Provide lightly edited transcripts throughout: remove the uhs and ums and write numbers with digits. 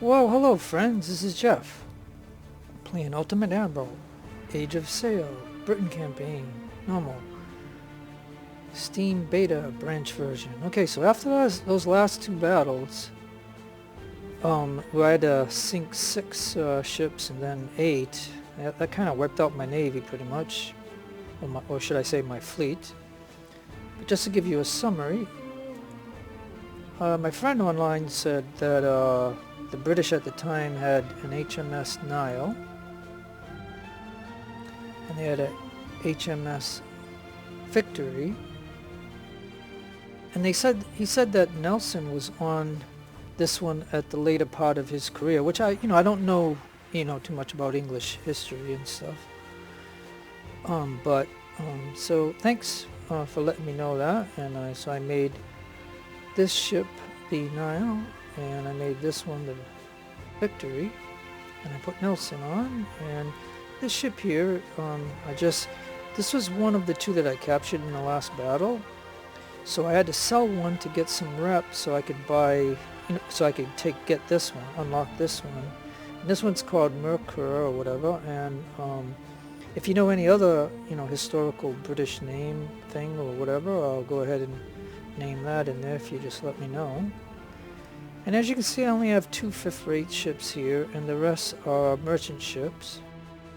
Well, hello friends, this is Jeff, playing Ultimate Admiral, Age of Sail, Britain Campaign, Normal, Steam Beta Branch version. Okay, so after those last two battles, where I had to sink 6 ships and then 8, that kind of wiped out my navy pretty much, or should I say my fleet. But just to give you a summary, my friend online said that the British at the time had an HMS Nile, and they had a HMS Victory, and he said that Nelson was on this one at the later part of his career, which I don't know too much about English history and stuff. So thanks for letting me know that, and so I made this ship the Nile, and I made this one the Victory, and I put Nelson on, and this ship here, this was one of the two that I captured in the last battle, so I had to sell one to get some reps so I could buy, so I could get this one, unlock this one. And this one's called Mercure or whatever, and if you know any other, historical British name thing or whatever, I'll go ahead and name that in there if you just let me know. And as you can see, I only have 2 fifth-rate ships here, and the rest are merchant ships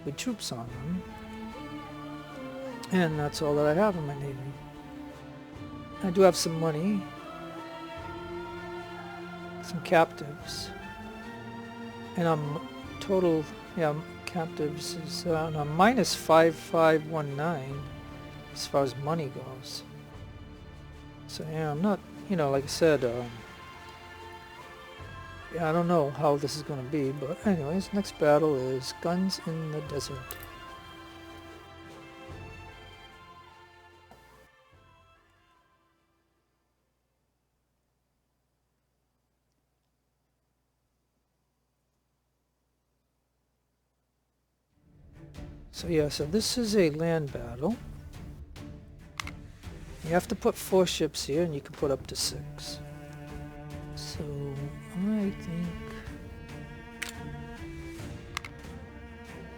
with troops on them. And that's all that I have in my navy. I do have some money, some captives, and I'm total, captives is I'm minus 5519 as far as money goes. So yeah, I'm not, like I said, I don't know how this is going to be, but anyways, next battle is Guns in the Desert. So yeah, so this is a land battle. You have to put 4 ships here, and you can put up to 6. So I think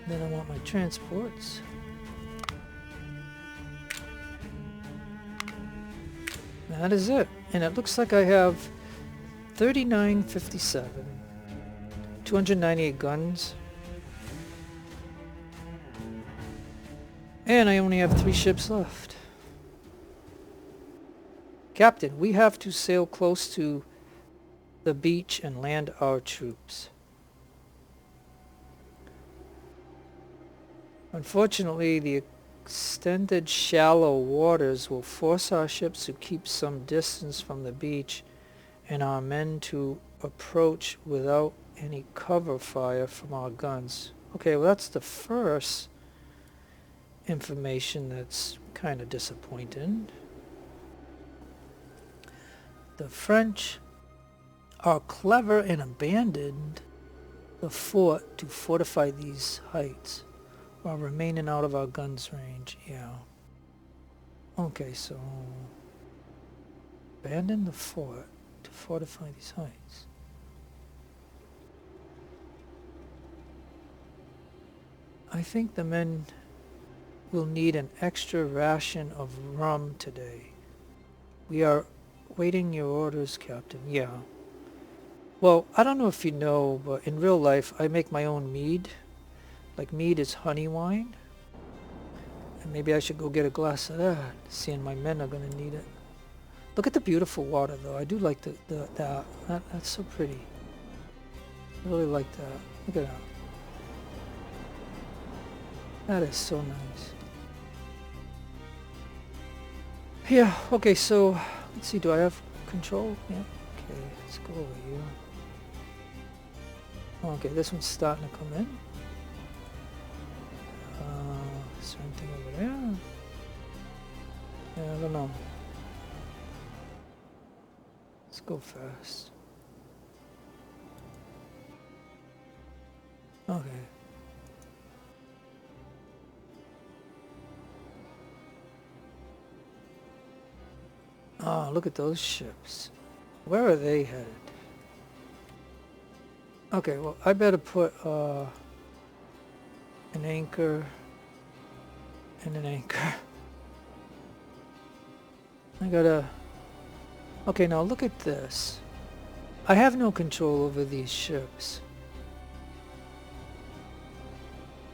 then I want my transports. That is it, and it looks like I have 3957, 298 guns, and I only have 3 ships left. Captain, we have to sail close to the beach and land our troops. Unfortunately, the extended shallow waters will force our ships to keep some distance from the beach and our men to approach without any cover fire from our guns. Okay, well that's the first information that's kind of disappointing. The French are clever and abandoned the fort to fortify these heights while remaining out of our guns' range. Yeah. Okay, so abandon the fort to fortify these heights. I think the men will need an extra ration of rum today. We are waiting your orders, Captain. Yeah. Well, I don't know if you know, but in real life, I make my own mead. Like, mead is honey wine. And maybe I should go get a glass of that, seeing my men are going to need it. Look at the beautiful water, though. I do like that's so pretty. I really like that. Look at that. That is so nice. Yeah, okay, so let's see, do I have control? Yeah, okay, let's go over here. Okay, this one's starting to come in. Is there anything over there? Yeah, I don't know. Let's go fast. Okay. Ah, look at those ships. Where are they headed? Okay, well, I better put an anchor and an anchor. I gotta... Okay, now look at this. I have no control over these ships.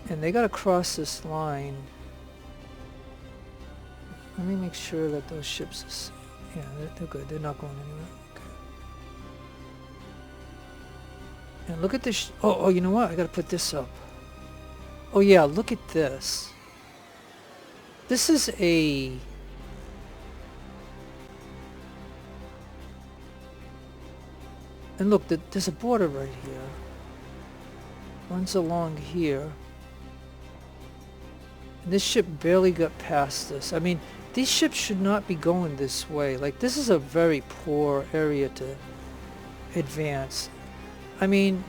And they gotta cross this line. Let me make sure that those ships... Yeah, they're good. They're not going anywhere. Okay. And look at this... Oh, you know what? I gotta put this up. Oh yeah, look at this. This is a... And look, there's a border right here. Runs along here. And this ship barely got past this. I mean, these ships should not be going this way. Like, this is a very poor area to advance. I mean,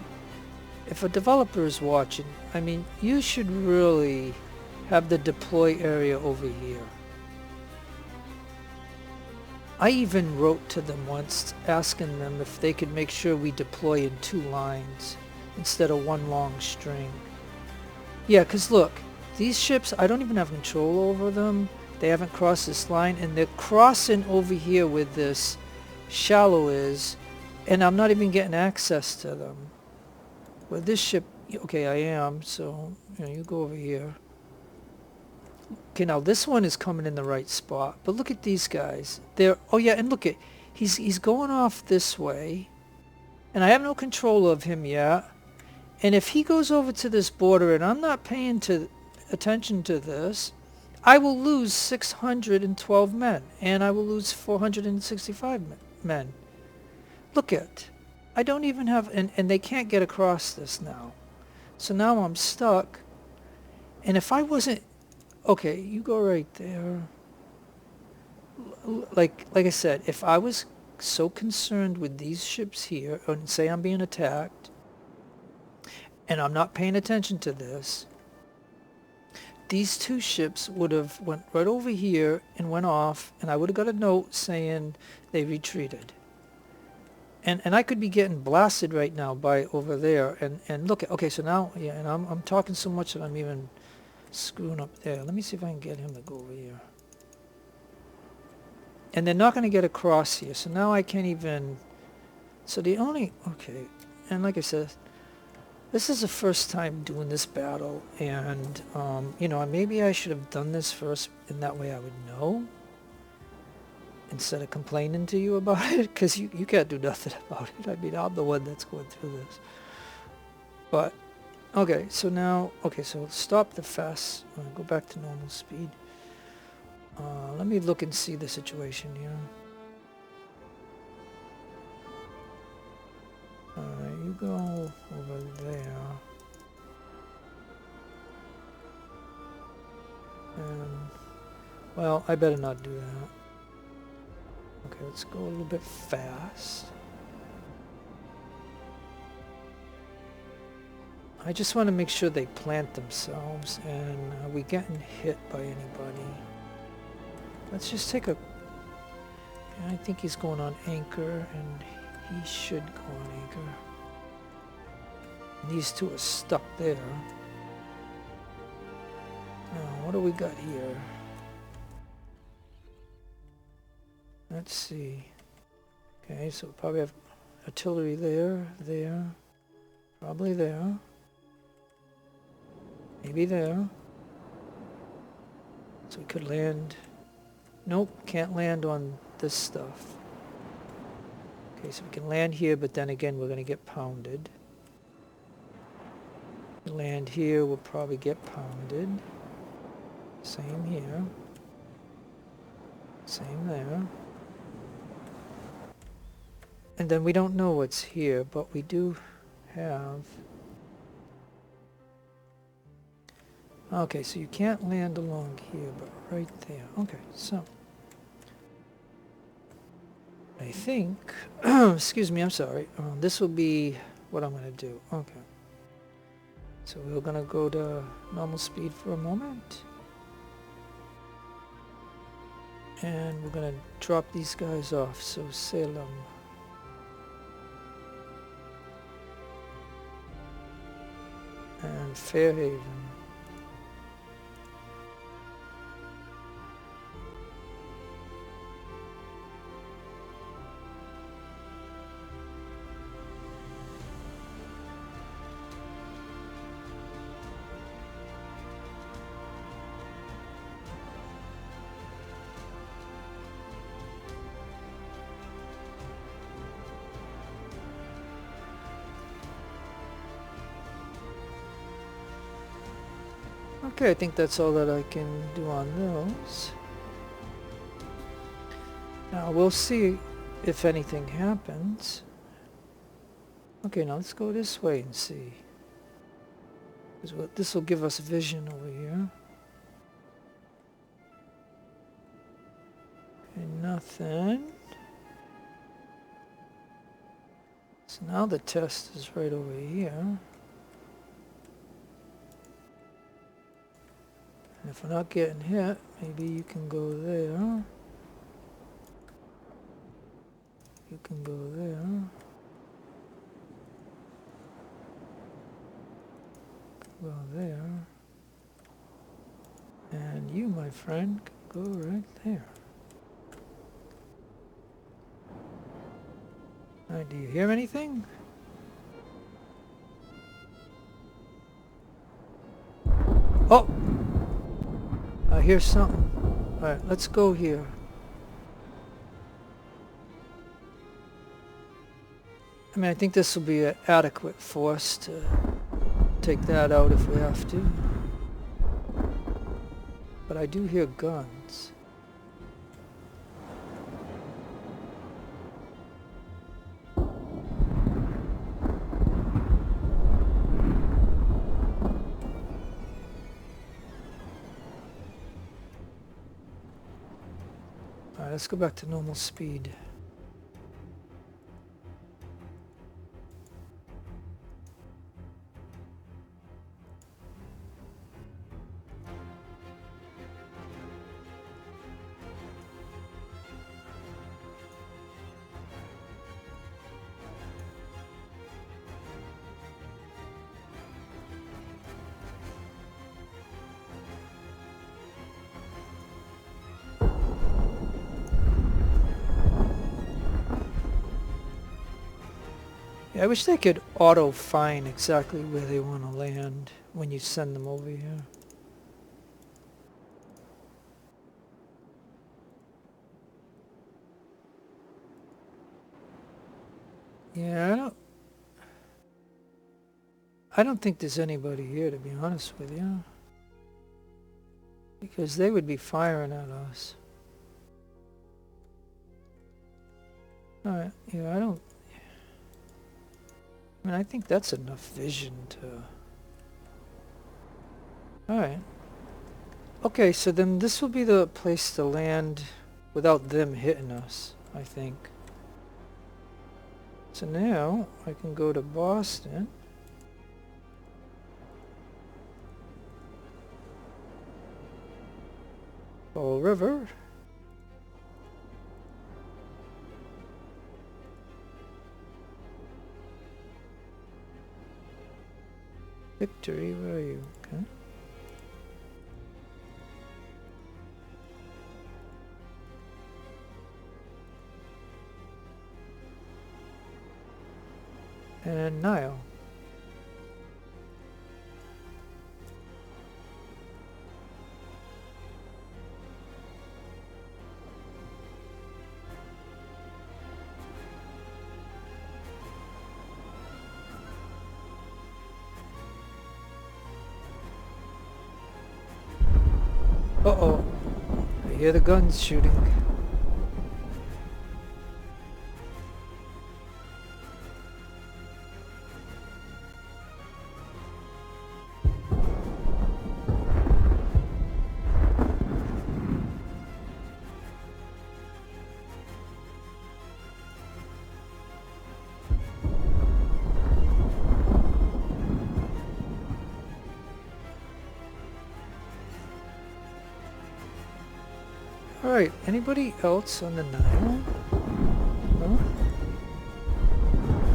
if a developer is watching, I mean, you should really have the deploy area over here. I even wrote to them once asking them if they could make sure we deploy in 2 lines instead of 1 long string. Yeah, because look, these ships, I don't even have control over them. They haven't crossed this line, and they're crossing over here where this shallow is, and I'm not even getting access to them. Well, this ship, okay, I am, so you go over here. Okay, now this one is coming in the right spot, but look at these guys. They're, oh yeah, and look at, he's going off this way, and I have no control of him yet. And if he goes over to this border and I'm not paying attention to this, I will lose 612 men, and I will lose 465 men. Look at, I don't even have, and they can't get across this now. So now I'm stuck, and if I wasn't, okay, you go right there. Like I said, if I was so concerned with these ships here, and say I'm being attacked, and I'm not paying attention to this, these 2 ships would have went right over here and went off, and I would have got a note saying they retreated. And I could be getting blasted right now by over there. And look at, okay, so now, yeah, and I'm talking so much that I'm even screwing up there. Let me see if I can get him to go over here. And they're not going to get across here, so now I can't even... So the only... Okay, and like I said, this is the first time doing this battle, and, maybe I should have done this first, and that way I would know, instead of complaining to you about it, because you can't do nothing about it. I mean, I'm the one that's going through this. But, okay, so now, okay, so stop the fast, go back to normal speed. Let me look and see the situation here. You go over there. And, well, I better not do that. Okay, let's go a little bit fast. I just want to make sure they plant themselves, and are we getting hit by anybody? Let's just take a... I think he's going on anchor, and he should go on anchor. And these 2 are stuck there. Now, what do we got here? Let's see. Okay, so we probably have artillery there, probably there. Maybe there. So we could land... Nope, can't land on this stuff. Okay, so we can land here, but then again we're going to get pounded. Land here, we'll probably get pounded. Same here. Same there. And then we don't know what's here, but we do have... Okay, so you can't land along here, but right there. Okay, so... I think... excuse me, I'm sorry. This will be what I'm going to do. Okay. So we're going to go to normal speed for a moment. And we're going to drop these guys off. So Salem. and Fairhaven. Okay, I think that's all that I can do on those. Now we'll see if anything happens. Okay, now let's go this way and see. This will give us vision over here. Okay, nothing. So now the test is right over here. And if we're not getting hit, maybe you can go there. You can go there. Go there. And you, my friend, can go right there. Alright, do you hear anything? Oh! I hear something. Alright, let's go here. I mean, I think this will be an adequate force to take that out if we have to. But I do hear guns. Alright, let's go back to normal speed. I wish they could auto-find exactly where they want to land when you send them over here. Yeah, I don't think there's anybody here, to be honest with you. Because they would be firing at us. Alright, yeah, I mean, I think that's enough vision to... Alright. Okay, so then this will be the place to land without them hitting us, I think. So now, I can go to Boston. Fall River. Victory, where are you? Okay. And Nile. Uh-oh. I hear the guns shooting. Alright, anybody else on the Nile? No?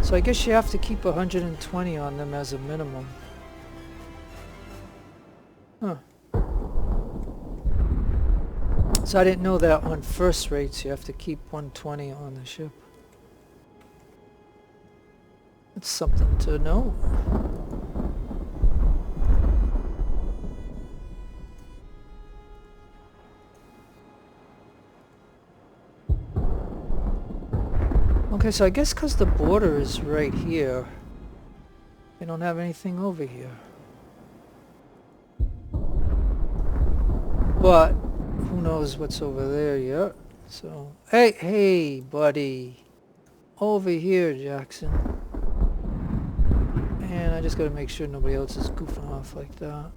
So I guess you have to keep 120 on them as a minimum. Huh. So I didn't know that on first rates you have to keep 120 on the ship. It's something to know. Okay, so I guess because the border is right here, they don't have anything over here. But who knows what's over there yet. So, hey, buddy. Over here, Jackson. And I just gotta make sure nobody else is goofing off like that.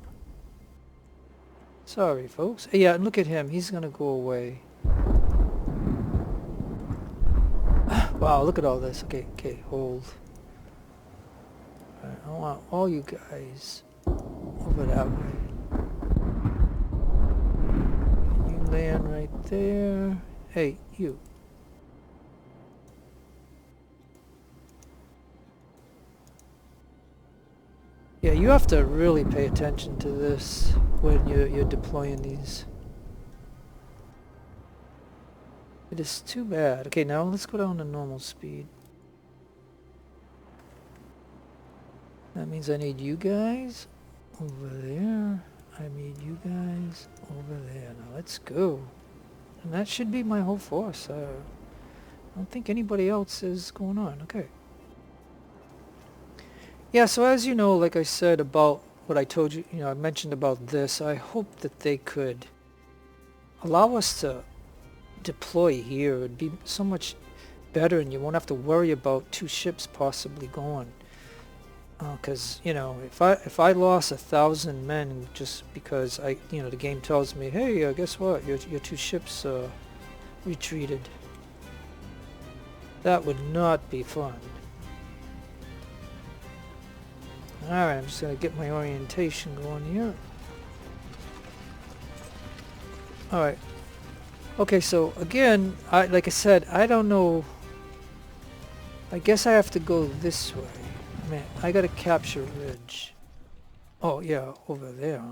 Sorry, folks. Yeah, and look at him. He's gonna go away. Wow, look at all this. Okay, hold. Alright, I want all you guys over that way. You land right there. Hey, you. Yeah, you have to really pay attention to this when you're deploying these. It is too bad. Okay, now let's go down to normal speed. That means I need you guys over there. I need you guys over there. Now let's go. And that should be my whole force. I don't think anybody else is going on. Okay. Yeah, so as you know, like I said about what I told you, I mentioned about this, I hope that they could allow us to deploy here. It'd be so much better and you won't have to worry about two ships possibly going. Because if I lost 1,000 men just because the game tells me, hey, guess what, your two ships retreated, that would not be fun. Alright, I'm just gonna get my orientation going here. Alright. Okay, so again, like I said, I don't know. I guess I have to go this way. Man, I gotta capture Ridge. Oh yeah, over there.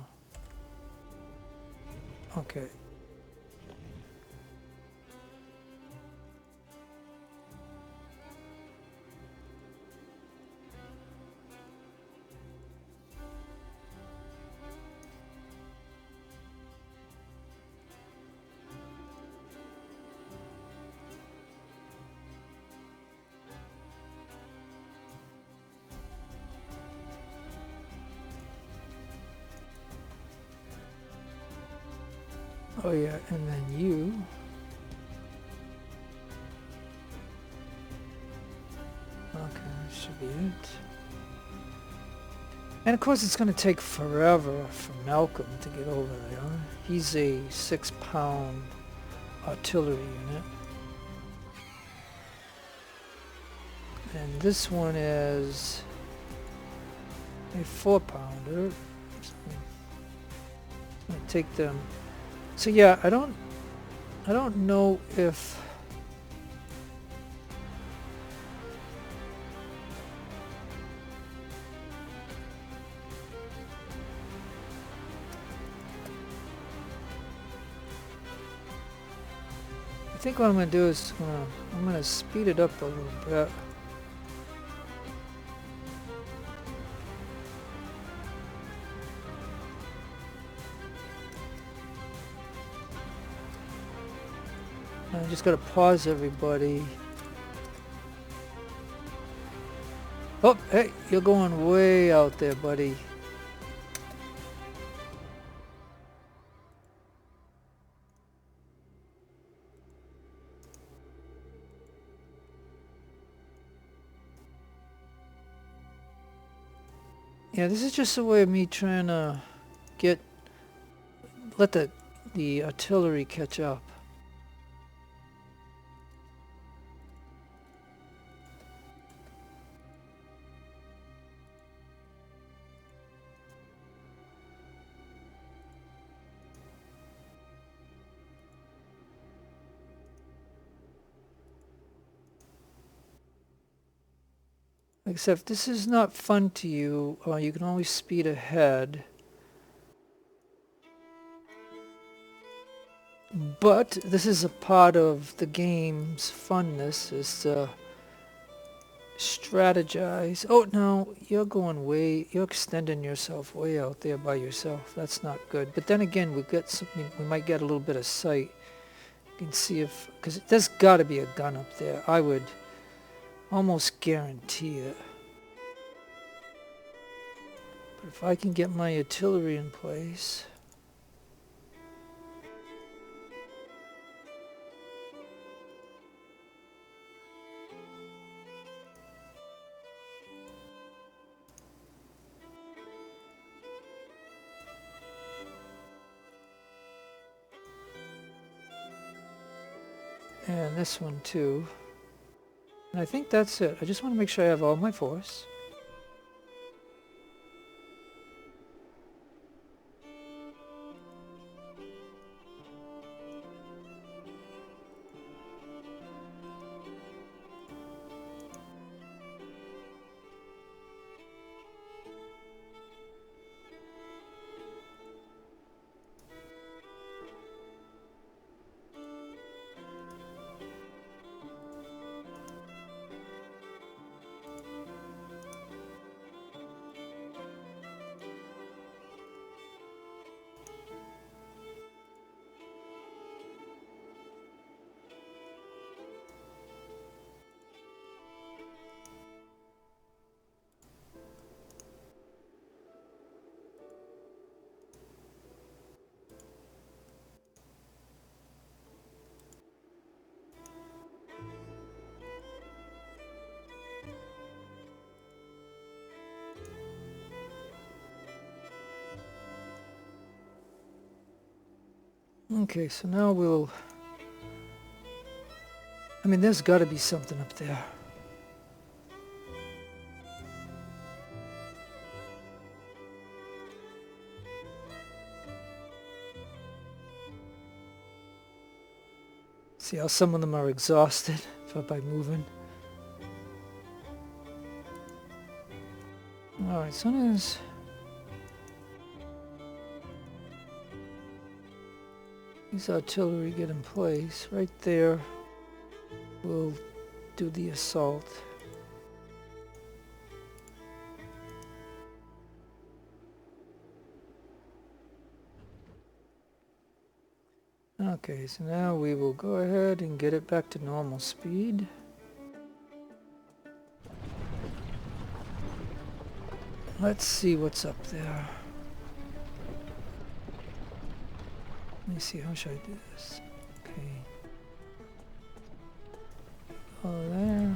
Okay. Oh yeah, and then you. Okay, that should be it. And of course it's going to take forever for Malcolm to get over there. He's a 6-pound artillery unit. And this one is a 4-pounder. So I'm going to take them. So yeah, I don't know if I think what I'm going to do is I'm going to speed it up a little bit. I just got to pause everybody. Oh, hey, you're going way out there, buddy. Yeah, this is just a way of me trying to let the artillery catch up. Except this is not fun to you. You can always speed ahead. But this is a part of the game's funness, is to strategize. Oh no, you're extending yourself way out there by yourself. That's not good. But then again, we might get a little bit of sight. You can see if, because there's got to be a gun up there. I would almost guarantee it. But if I can get my artillery in place. And this one too. And I think that's it. I just want to make sure I have all my force. Okay, so now I mean, there's got to be something up there. See how some of them are exhausted by moving. Alright, as soon as these artillery get in place, right there, we'll do the assault. Okay, so now we will go ahead and get it back to normal speed. Let's see what's up there. Let me see, how should I do this? Okay. Go there.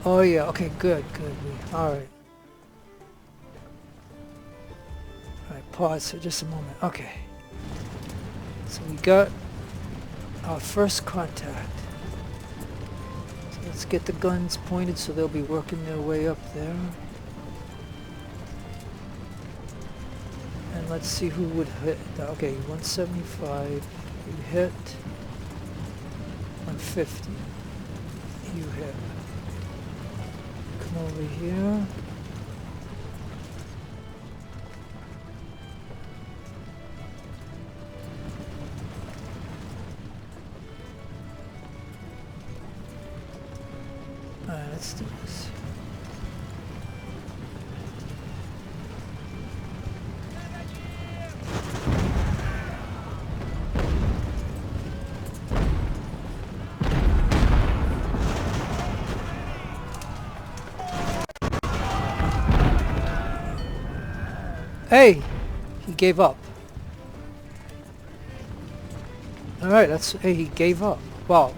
Oh yeah, okay, good. Alright. Alright, pause for just a moment. Okay. So we got our first contact. So let's get the guns pointed so they'll be working their way up there. And let's see who would hit. Okay, 175. You hit. 150. You hit. Come over here. Alright, let's do this. Hey! He gave up. Alright, hey, he gave up. Wow.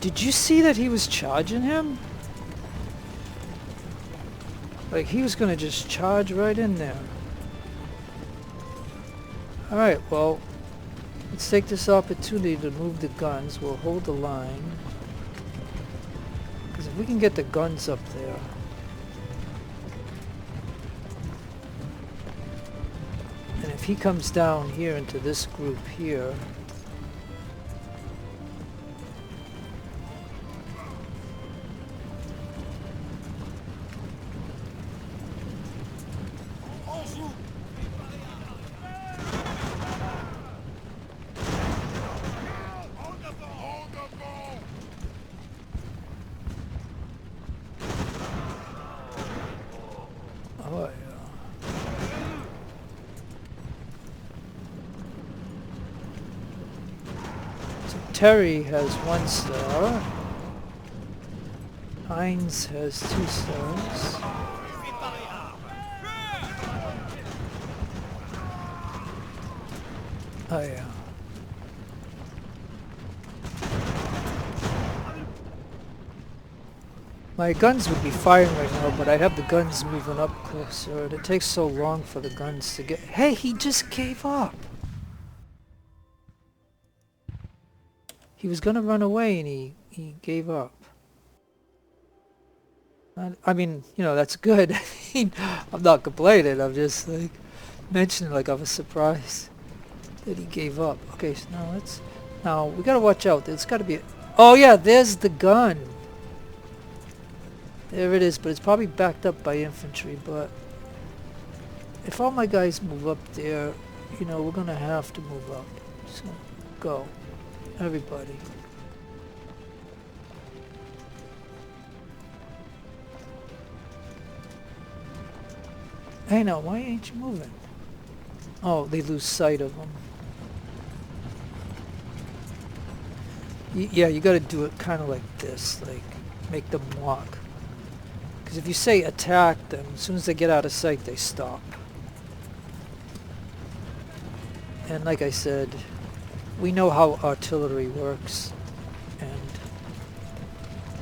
Did you see that he was charging him? Like, he was gonna just charge right in there. Alright, well, let's take this opportunity to move the guns. We'll hold the line. Because if we can get the guns up there... And if he comes down here into this group here... Oh, yeah. So Terry has 1 star. Heinz has 2 stars. Oh yeah. My guns would be firing right now, but I'd have the guns moving up closer. And it takes so long for the guns to get... Hey, he just gave up! He was gonna run away and he gave up. I mean, you know, that's good. I'm not complaining, I'm just like mentioning like I was surprised that he gave up. Okay, so now we gotta watch out. There's gotta be oh yeah, there's the gun. There it is, but it's probably backed up by infantry, but if all my guys move up there, you know, we're gonna have to move up. So go. Everybody. Hey now, why ain't you moving? Oh, they lose sight of them. Yeah, you gotta do it kind of like this, like make them walk. Because if you say attack them, as soon as they get out of sight, they stop. And like I said, we know how artillery works and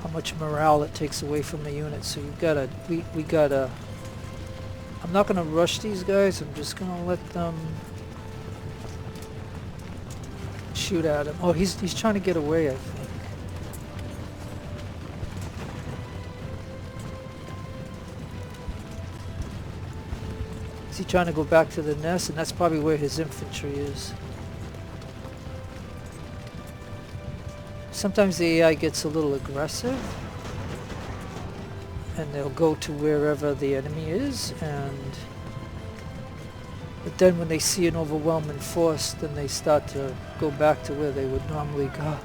how much morale it takes away from the unit. So you gotta, we gotta. I'm not gonna rush these guys. I'm just gonna let them shoot at him. Oh, he's trying to get away, I think. Is he trying to go back to the nest? And that's probably where his infantry is. Sometimes the AI gets a little aggressive and they'll go to wherever the enemy is, but then when they see an overwhelming force, then they start to go back to where they would normally go.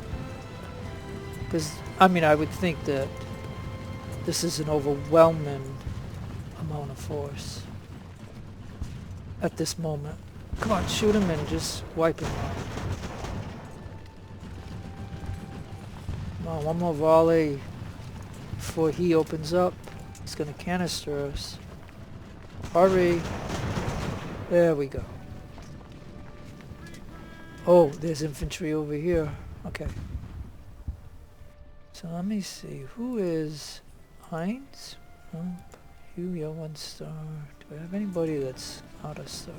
Because, I mean, I would think that this is an overwhelming amount of force at this moment. Come on, shoot him and just wipe him out. Come on, one more volley before he opens up. He's gonna canister us. Hurry. There we go. Oh, there's infantry over here. Okay. So let me see. Who is Heinz? You're 1 star. Do I have anybody that's not a star?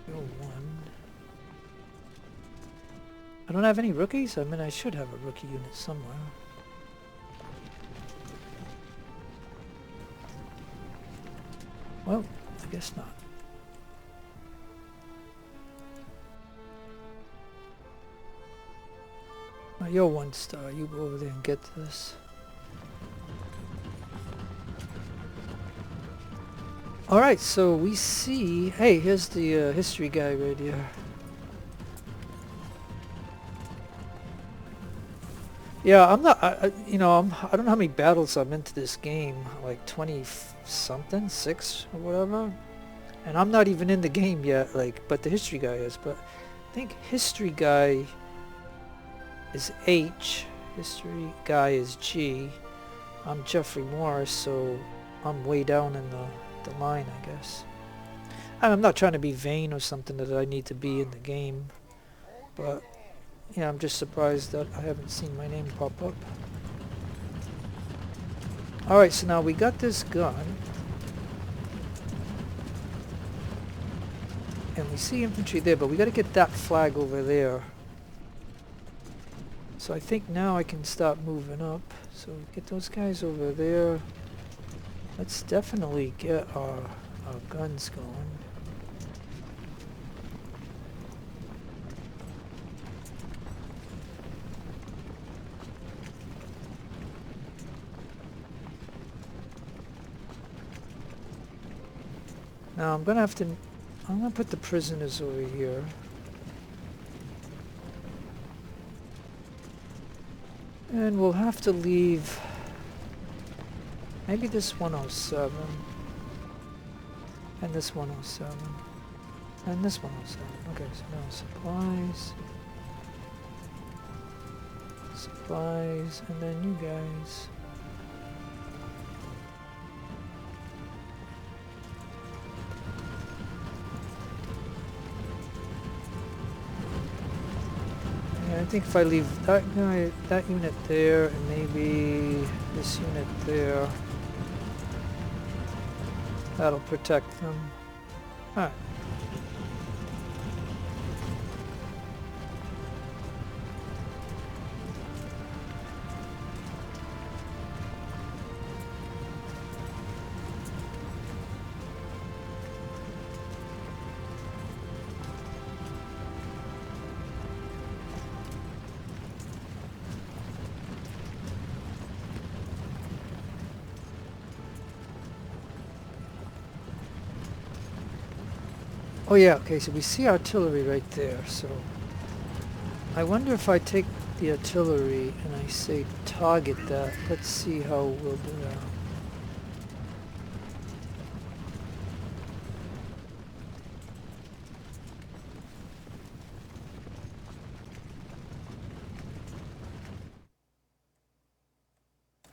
You're 1. I don't have any rookies? I mean, I should have a rookie unit somewhere. Well, I guess not. Well, you're 1 star. You go over there and get this. Alright, so we see... Hey, here's the history guy right here. Yeah, I'm not, you know, I don't know how many battles I'm into this game, like 20 something, 6 or whatever. And I'm not even in the game yet, like, but the history guy is. But I think history guy is H, history guy is G. I'm Jeffrey Morris, so I'm way down in the line, I guess. I'm not trying to be vain or something that I need to be in the game, but... yeah, I'm just surprised that I haven't seen my name pop up. Alright, so now we got this gun. And we see infantry there, but we gotta get that flag over there. So I think now I can start moving up. So get those guys over there. Let's definitely get our guns going. Now I'm gonna put the prisoners over here. And we'll have to leave maybe this 107 and this 107 and this 107. Okay, so now supplies, and then you guys. I think if I leave that unit there, and maybe this unit there, that'll protect them. Alright. Oh yeah, okay, so we see artillery right there, so I wonder if I take the artillery and I say target that. Let's see how we'll do that.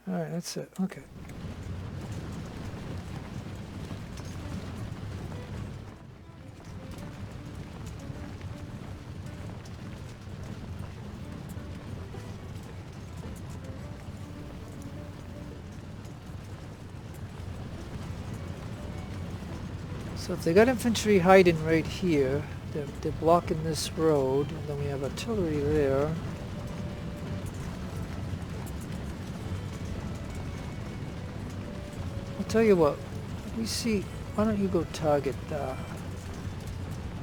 Alright, that's it, okay. So if they got infantry hiding right here, they're blocking this road, and then we have artillery there. I'll tell you what, we see, why don't you go target that?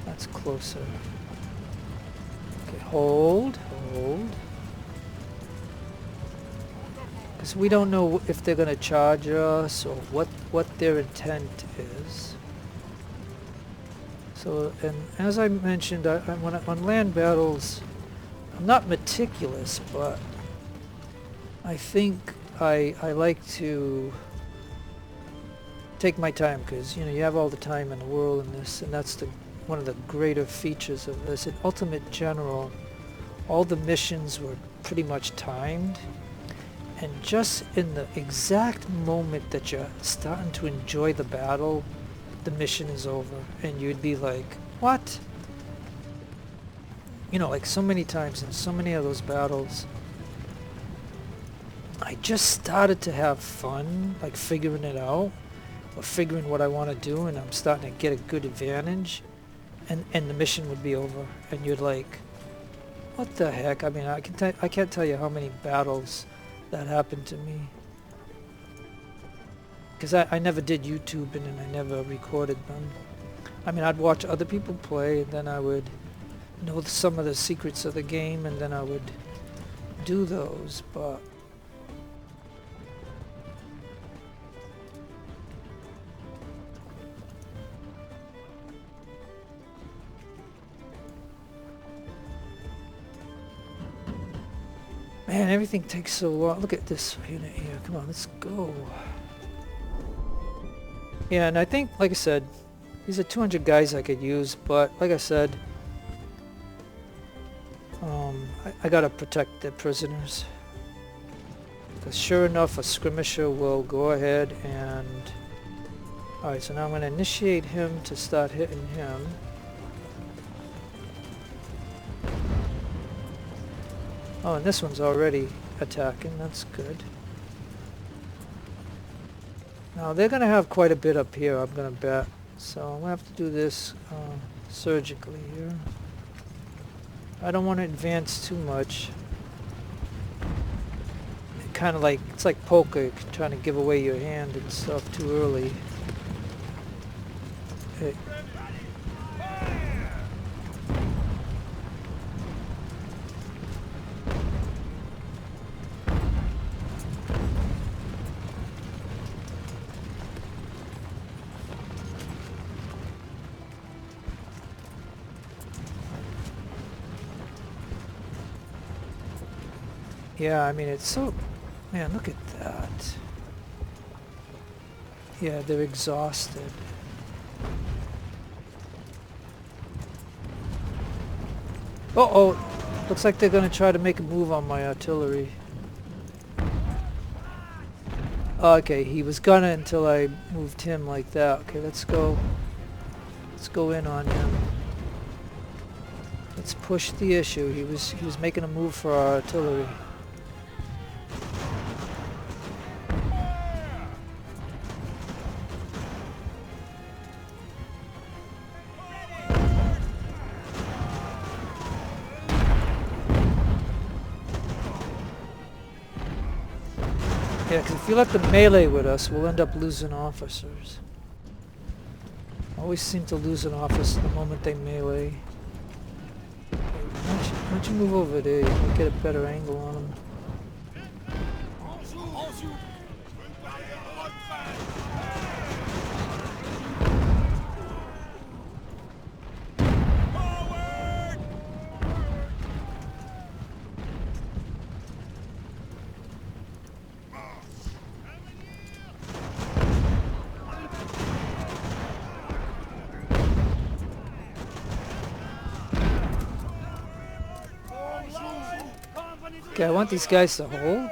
That's closer. Okay, hold. Because we don't know if they're going to charge us or what their intent is. So, and as I mentioned, on land battles, I'm not meticulous, but I think I like to take my time, because you have all the time in the world in this, and that's one of the greater features of this. In Ultimate General, all the missions were pretty much timed, and just in the exact moment that you're starting to enjoy the battle, the mission is over, and you'd be like, what? Like so many times in so many of those battles, I just started to have fun, like figuring it out, or figuring what I want to do, and I'm starting to get a good advantage, and the mission would be over, and you're like, what the heck? I mean, I can't tell you how many battles that happened to me. Because I never did YouTubing, and I never recorded them. I mean, I'd watch other people play, and then I would know some of the secrets of the game, and then I would do those, but man, everything takes so long. Look at this unit here. Come on, let's go. Yeah, and I think, like I said, these are 200 guys I could use, but like I said, I gotta protect the prisoners. Because sure enough, a skirmisher will go ahead and... Alright, so now I'm going to initiate him to start hitting him. Oh, and this one's already attacking. That's good. Now they're gonna have quite a bit up here, I'm gonna bet. So I'm gonna have to do this surgically here. I don't want to advance too much. Kind of like, it's like poker, trying to give away your hand and stuff too early. Hey. Yeah, I mean, it's so... Man, look at that. Yeah, they're exhausted. Uh-oh! Looks like they're gonna try to make a move on my artillery. Okay, he was gonna until I moved him like that. Okay, let's go. Let's go in on him. Let's push the issue. He was making a move for our artillery. Yeah, because if you let them melee with us, we'll end up losing officers. Always seem to lose an officer the moment they melee. Why don't you move over there? You can get a better angle on them. Okay, I want these guys to hold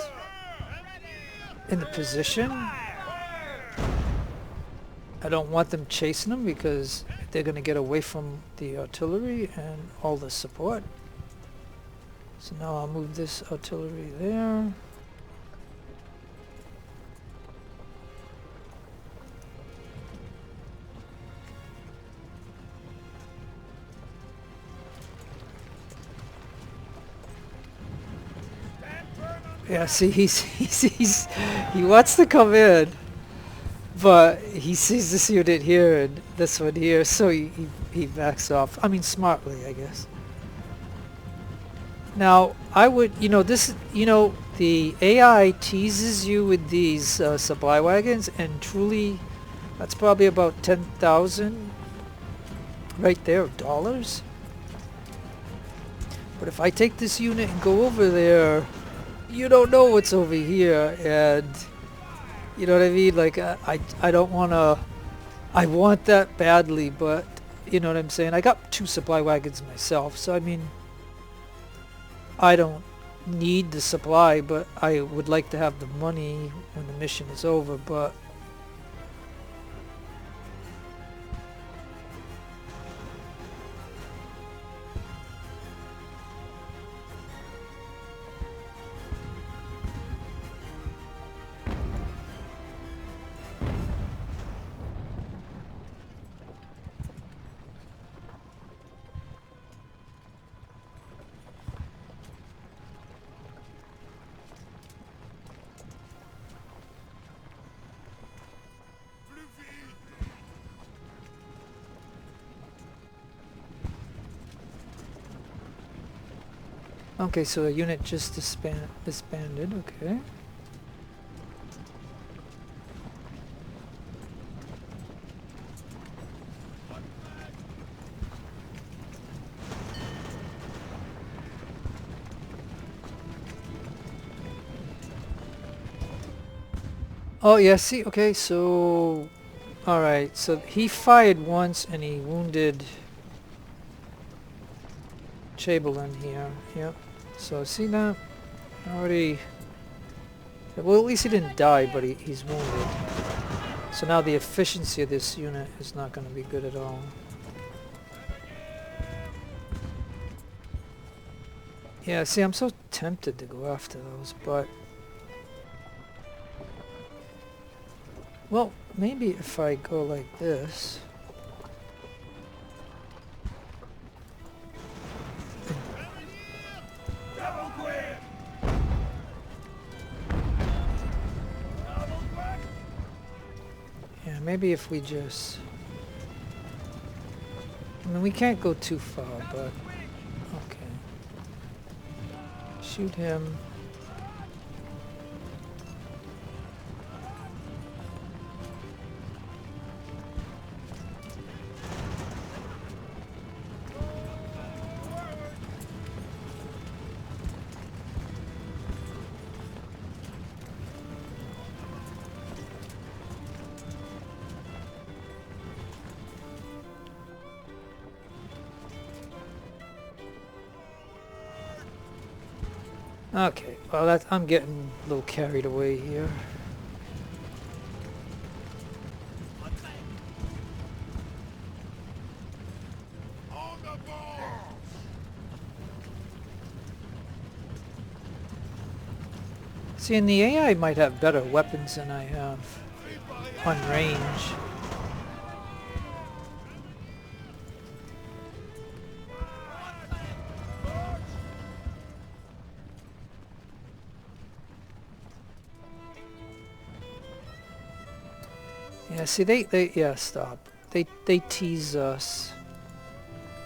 in the position. I don't want them chasing them because they're going to get away from the artillery and all the support. So now I'll move this artillery there. Yeah, see, he wants to come in, but he sees this unit here and this one here, so he backs off. I mean, smartly, I guess. Now, I would, the AI teases you with these supply wagons, and truly, that's probably about 10,000 right there, dollars. But if I take this unit and go over there, you don't know what's over here, and you know what I mean? Like, I don't want to, I want that badly, but you know what I'm saying? I got 2 supply wagons myself, so I mean, I don't need the supply, but I would like to have the money when the mission is over, but okay, so a unit just disbanded, okay. Oh yeah, see, okay, so alright, so he fired once and he wounded Chamberlain here, yep. So see that? Already, well, at least he didn't die, but he's wounded. So now the efficiency of this unit is not going to be good at all. Yeah, see, I'm so tempted to go after those, but Well, maybe if I go like this. Yeah, maybe if we just... I mean, we can't go too far, but... Okay. Shoot him. Okay, well I'm getting a little carried away here. See, and the AI might have better weapons than I have on range. Yeah, see, yeah, stop. They tease us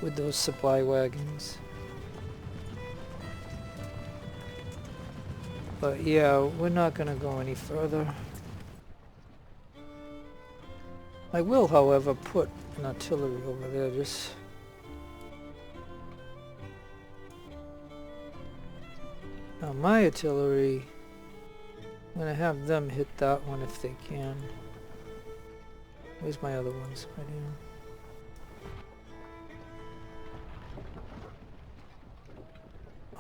with those supply wagons. But yeah, we're not gonna go any further. I will, however, put an artillery over there, just... Now my artillery, I'm gonna have them hit that one if they can. Where's my other ones? Right here.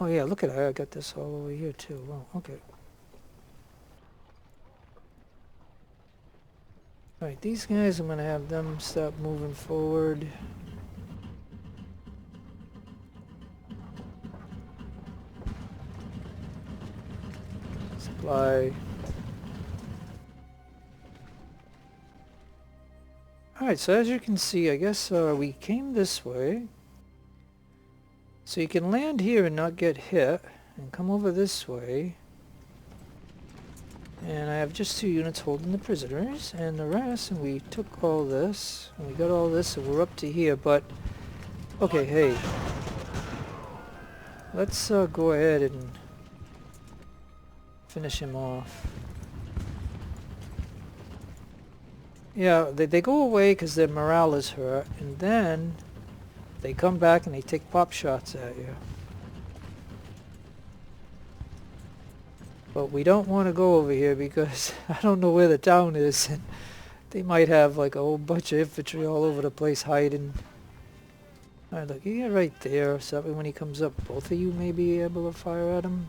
Oh yeah, look at it, I got this all over here too. Wow, okay. Alright, these guys, I'm gonna have them start moving forward. Supply. Alright, so as you can see, I guess we came this way. So you can land here and not get hit, and come over this way. And I have just 2 units holding the prisoners, and the rest, and we took all this, and we got all this, and we're up to here, but... Okay, hey. Let's go ahead and finish him off. Yeah, they go away because their morale is hurt, and then they come back and they take pop shots at you. But we don't want to go over here because I don't know where the town is, and they might have like a whole bunch of infantry all over the place hiding. Alright, look, you get right there, so that way when he comes up, both of you may be able to fire at him.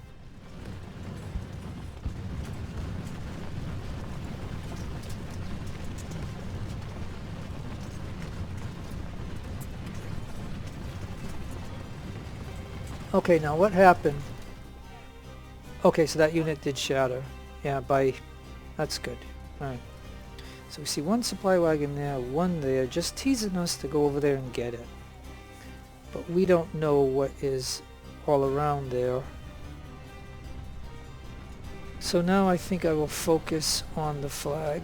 Okay, now what happened? Okay, so that unit did shatter. Yeah, that's good. Alright. So we see one supply wagon there, one there, just teasing us to go over there and get it. But we don't know what is all around there. So now I think I will focus on the flag.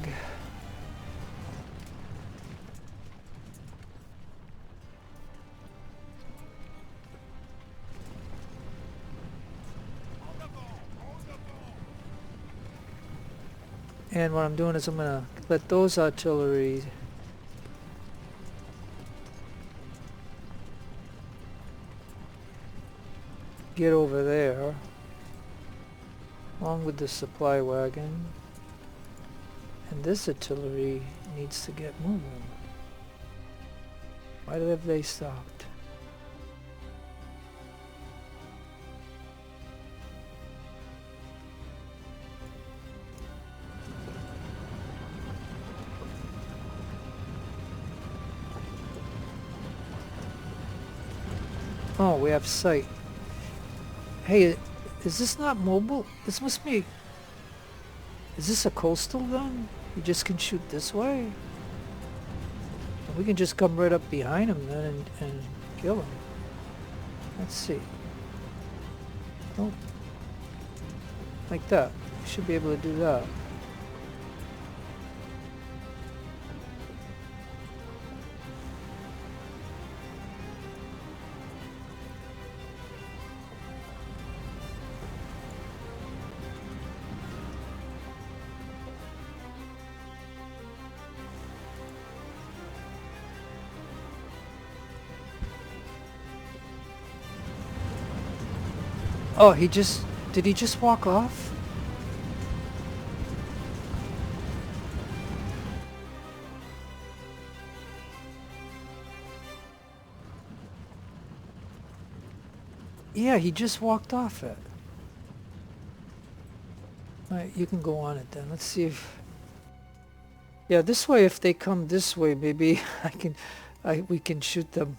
And what I'm doing is I'm going to let those artillery get over there, along with the supply wagon. And this artillery needs to get moving. Why have they stopped? Oh, we have sight. Hey, is this not mobile? This must be... Is this a coastal gun? You just can shoot this way. And we can just come right up behind him then and kill him. Let's see. Oh. Like that. We should be able to do that. Oh, did he just walk off? Yeah, he just walked off it. Alright, you can go on it then. Let's see if... Yeah, this way, if they come this way, maybe we can shoot them.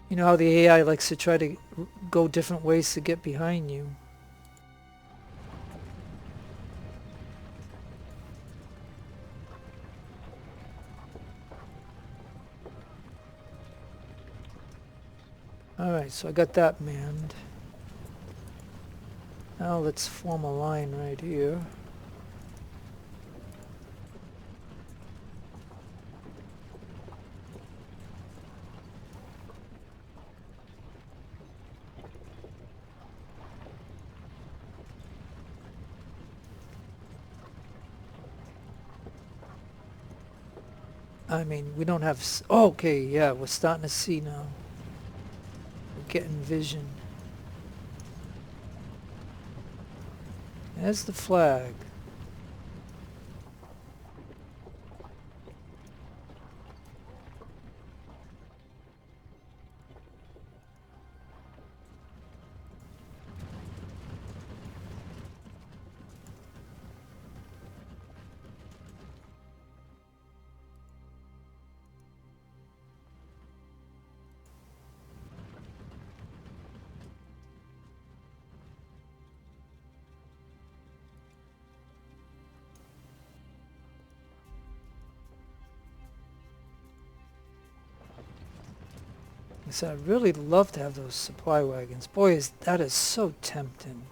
You know how the AI likes to try to go different ways to get behind you. Alright, so I got that manned. Now let's form a line right here. I mean, we don't have... Oh, okay, yeah, we're starting to see now. We're getting vision. There's the flag. So I'd really love to have those supply wagons. Boy, that is so tempting.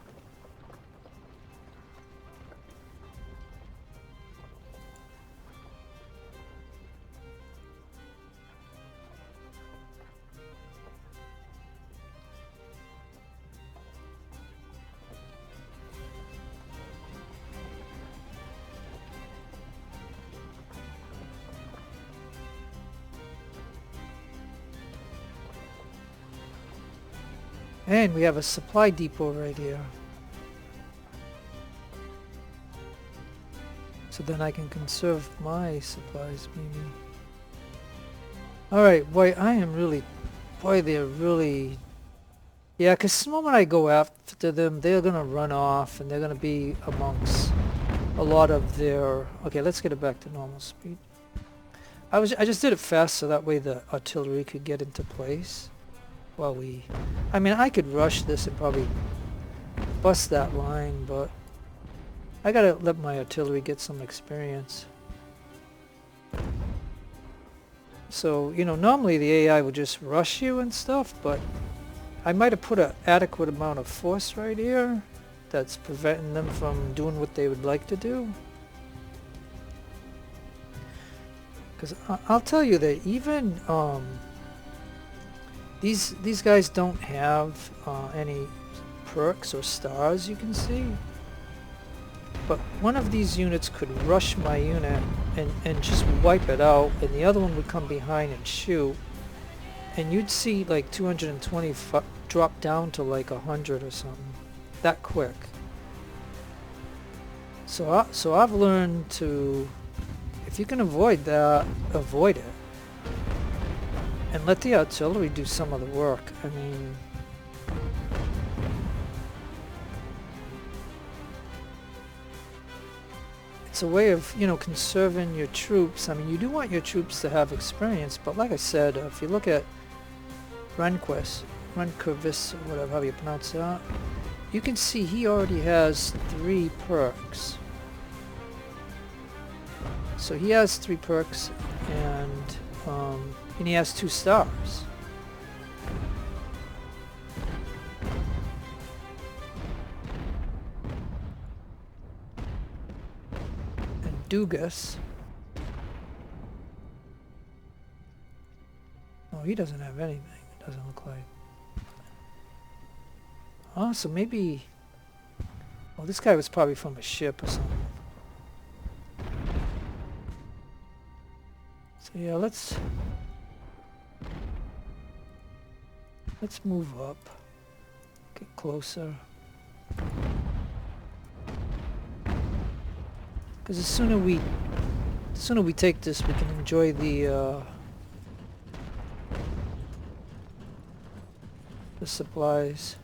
And we have a supply depot right here. So then I can conserve my supplies, maybe. Alright, boy, I am really... Boy, they're really... Yeah, because the moment I go after them, they're going to run off, and they're going to be amongst a lot of their... Okay, let's get it back to normal speed. I just did it fast so that way the artillery could get into place. While we... I mean, I could rush this and probably bust that line, but I gotta let my artillery get some experience. So, you know, normally the AI will just rush you and stuff, but I might have put an adequate amount of force right here that's preventing them from doing what they would like to do. Because I'll tell you that even... These guys don't have any perks or stars, you can see. But one of these units could rush my unit and just wipe it out, and the other one would come behind and shoot. And you'd see like 220 drop down to like 100 or something. That quick. So I've learned to, if you can avoid that, avoid it. And let the artillery do some of the work. I mean... It's a way of, you know, conserving your troops. I mean, you do want your troops to have experience, but like I said, if you look at Renquist, or whatever, how you pronounce that, you can see he already has 3 perks. So he has 3 perks, and he has 2 stars. And Dugas. Oh, he doesn't have anything. It doesn't look like. Oh, so maybe... Well, this guy was probably from a ship or something. So yeah, let's move up. Get closer. Because the sooner we take this, we can enjoy the supplies.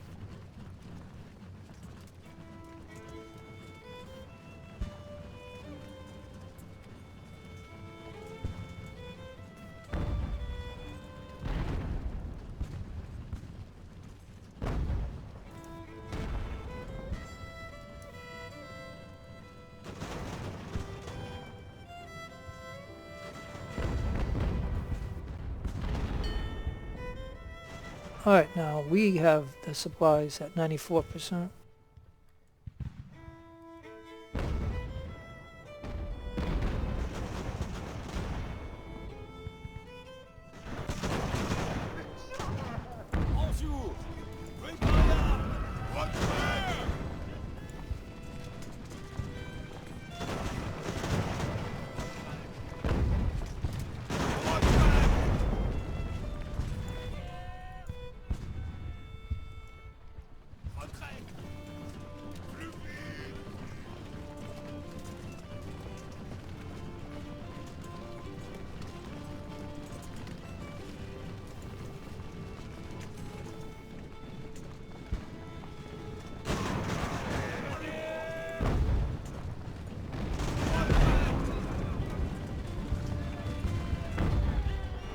Alright, now we have the supplies at 94%.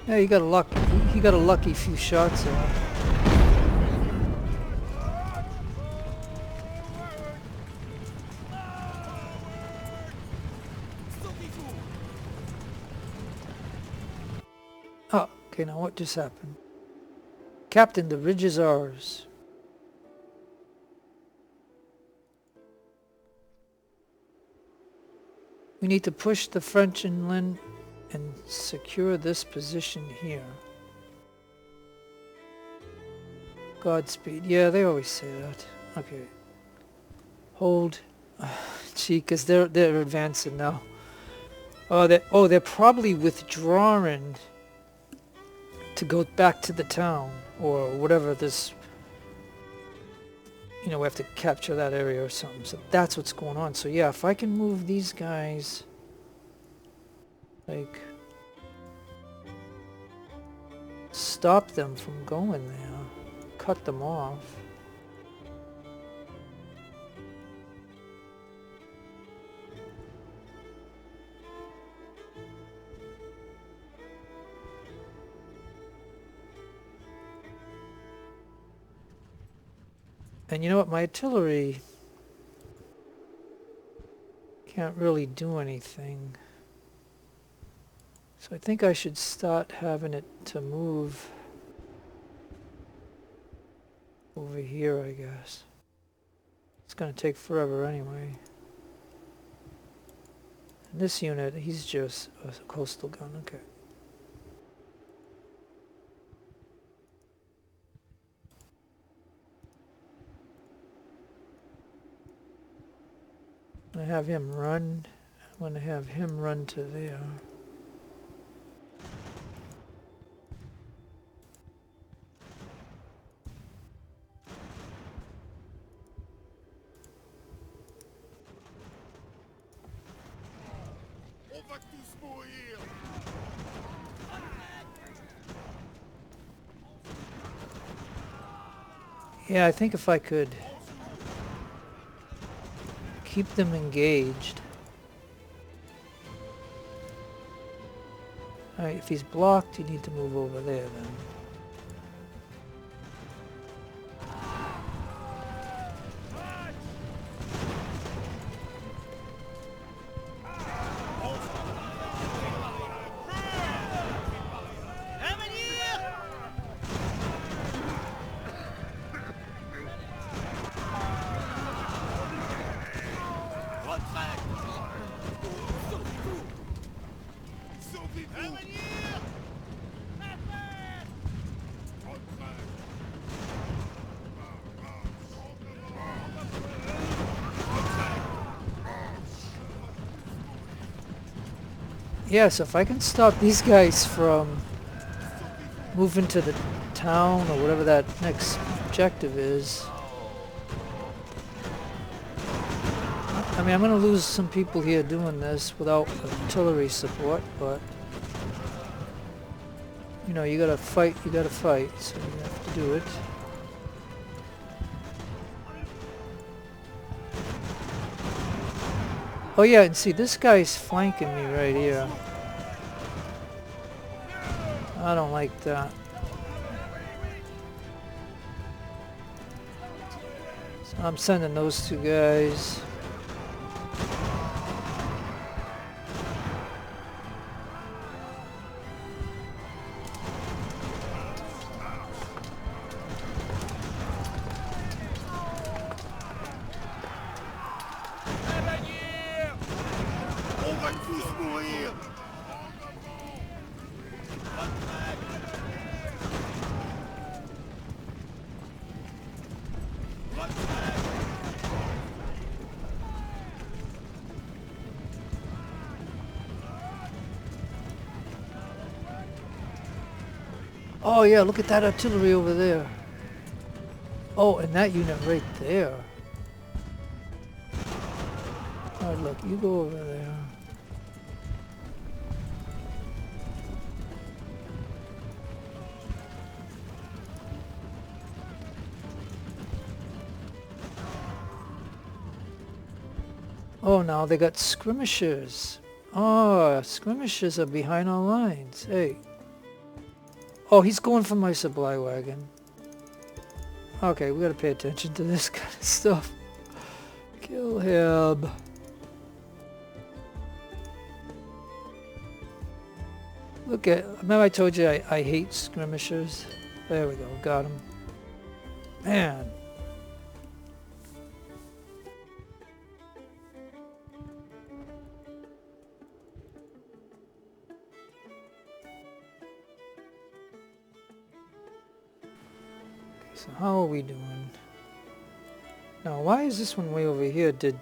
Yeah, he got a lucky few shots there. Oh, okay, now what just happened? Captain, the ridge is ours. We need to push the French inland and secure this position here. Godspeed. Yeah, they always say that. Okay. Hold. Gee, because they're advancing now. Oh, they're probably withdrawing to go back to the town or whatever this. You know, we have to capture that area or something. So that's what's going on. So yeah, if I can move these guys, like, stop them from going there, cut them off. And you know what, my artillery can't really do anything. So I think I should start having it to move over here, I guess. It's gonna take forever anyway. And this unit, he's just a coastal gun, okay. I have him run. I'm going to have him run to there. Yeah, I think if I could keep them engaged. Alright, if he's blocked, you need to move over there then. Yeah, so if I can stop these guys from moving to the town or whatever that next objective is. I mean, I'm going to lose some people here doing this without artillery support, but you know, you gotta fight, so you have to do it. Oh yeah, and see, this guy's flanking me right here. I don't like that. So I'm sending those two guys. Oh yeah, look at that artillery over there. Oh, and that unit right there. Alright, look, you go over there. Oh, now they got skirmishers. Oh, skirmishers are behind our lines. Hey. Oh, he's going for my supply wagon. Okay, we gotta pay attention to this kind of stuff. Kill him. Look at, remember I told you I hate skirmishers? There we go, got him. Man. So how are we doing? Now why is this one way over here? Did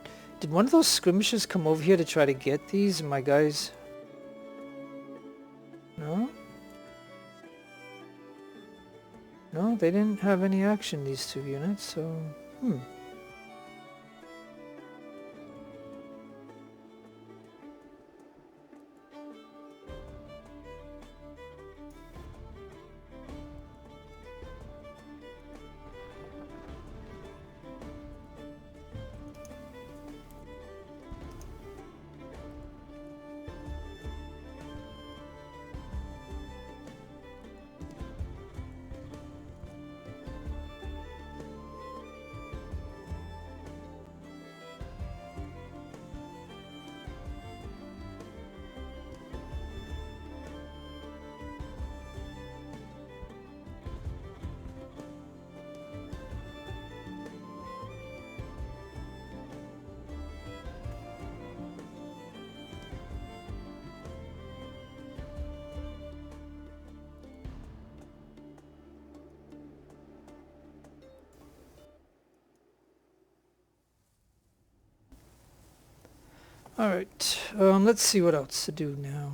one of those skirmishers come over here to try to get these and my guys? No? No, they didn't have any action, these two units, so alright, let's see what else to do now.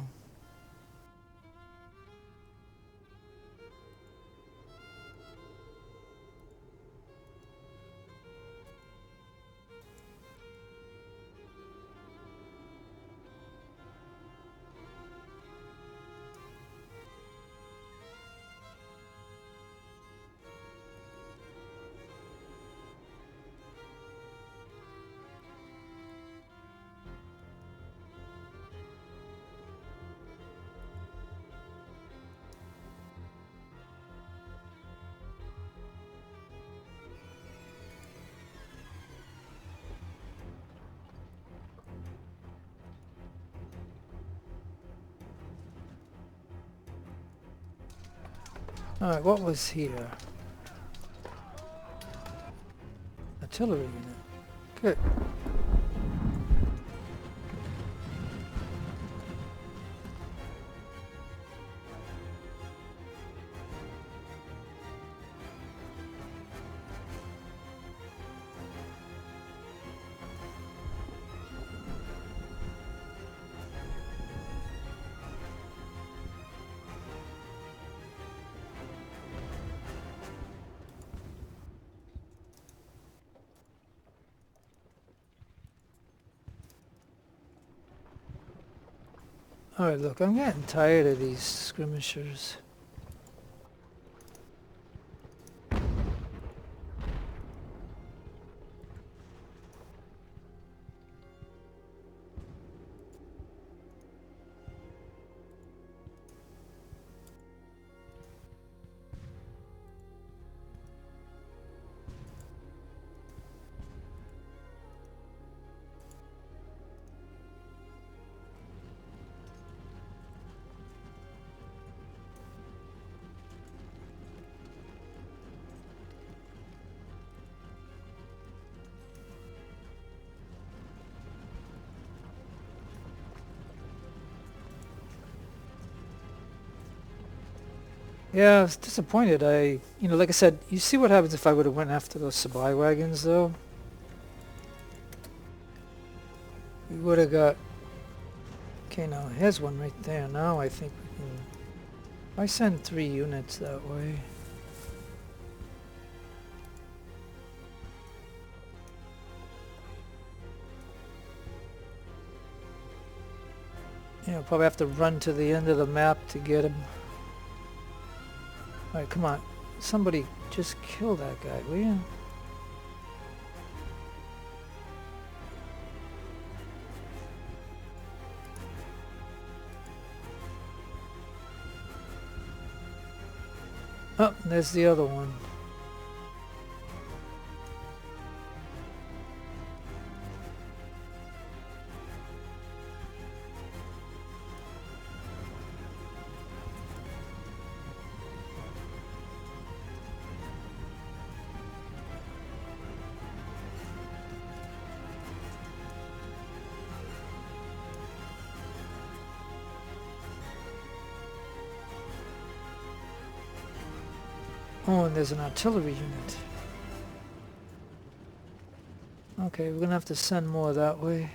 Alright, what was here? Artillery unit. Good. Alright, look, I'm getting tired of these skirmishers. Yeah, I was disappointed. Like I said, you see what happens if I would have went after those supply wagons, though? We would have got... Okay, now here's one right there. Now I think we can... I send 3 units that way. Yeah, I'll probably have to run to the end of the map to get him. Alright, come on. Somebody just kill that guy, will you? Oh, there's the other one. Oh, and there's an artillery unit. Okay, we're gonna have to send more that way.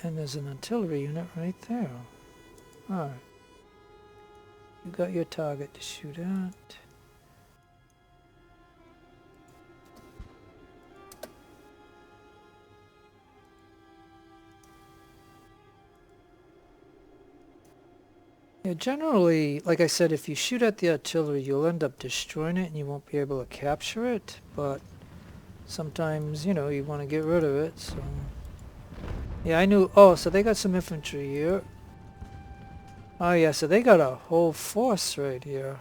And there's an artillery unit right there. Alright. You got your target to shoot at. Yeah, generally, like I said, if you shoot at the artillery, you'll end up destroying it and you won't be able to capture it, but sometimes, you want to get rid of it, so... Yeah, I knew... Oh, so they got some infantry here. Oh yeah, so they got a whole force right here.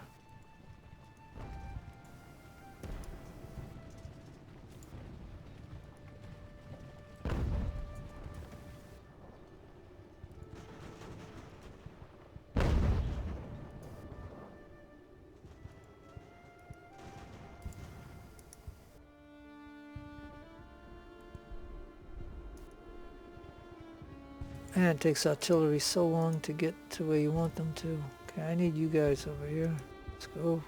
Man, it takes artillery so long to get to where you want them to. Okay, I need you guys over here. Let's go.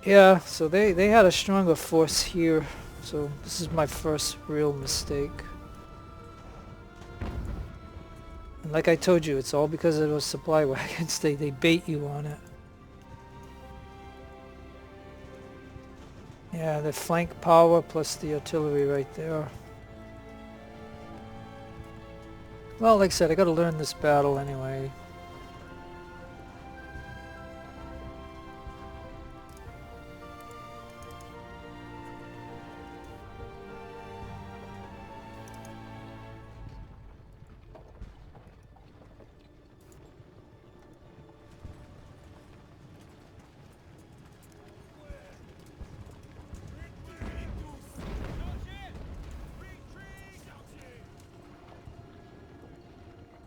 Yeah, so they had a stronger force here. So this is my first real mistake. And like I told you, it's all because of those supply wagons. They bait you on it. Yeah, the flank power plus the artillery right there. Well, like I said, I gotta learn this battle anyway.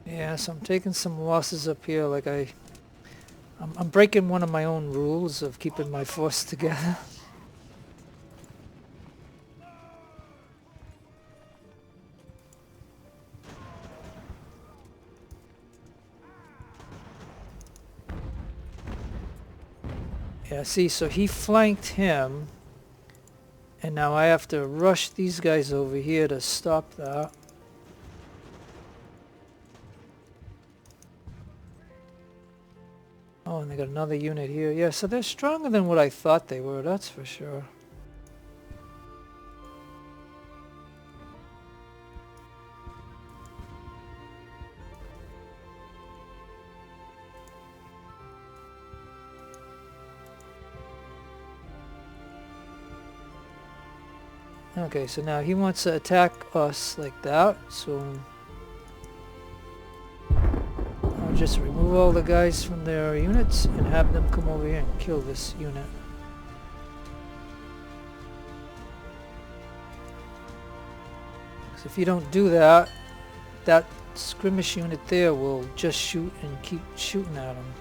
Yeah, so I'm taking some losses up here, like I'm breaking one of my own rules of keeping my force together. Yeah, see, so he flanked him. And now I have to rush these guys over here to stop that. Oh, and they got another unit here. Yeah, so they're stronger than what I thought they were, that's for sure. Okay, so now he wants to attack us like that, so I'll just remove all the guys from their units and have them come over here and kill this unit. Because if you don't do that, that skirmish unit there will just shoot and keep shooting at them.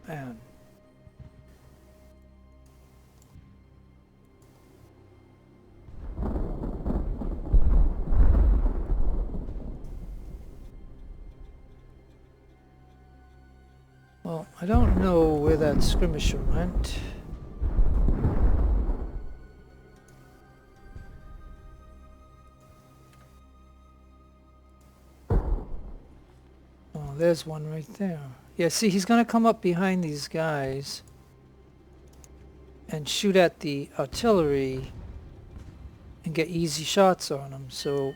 Man. Well, I don't know where that skirmisher went. Oh, there's one right there. Yeah, see, he's gonna come up behind these guys and shoot at the artillery and get easy shots on them, so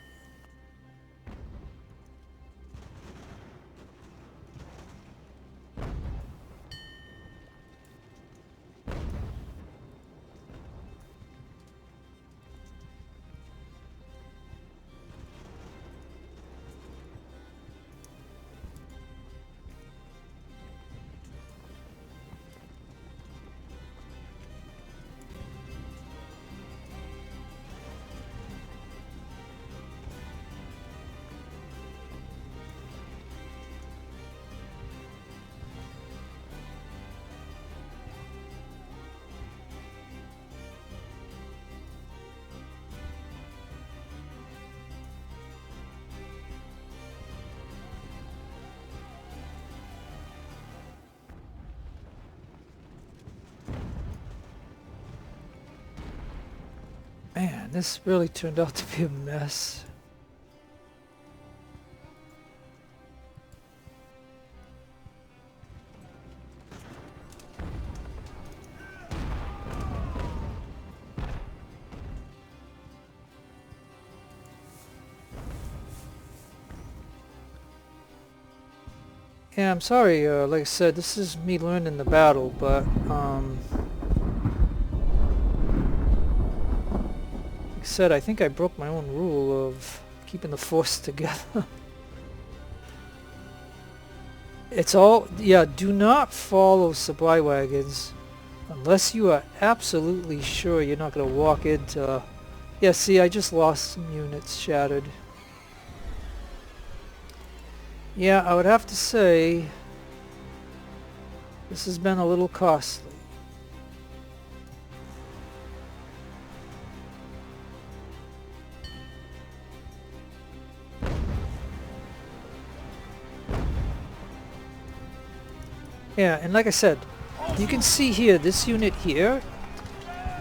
man, this really turned out to be a mess. Yeah, I'm sorry, like I said, this is me learning the battle, but, like I said, I think I broke my own rule of keeping the force together. It's all, yeah, do not follow supply wagons unless you are absolutely sure you're not going to walk into... Yeah, see, I just lost some units shattered. Yeah, I would have to say this has been a little costly. Yeah, and like I said, you can see here, this unit here,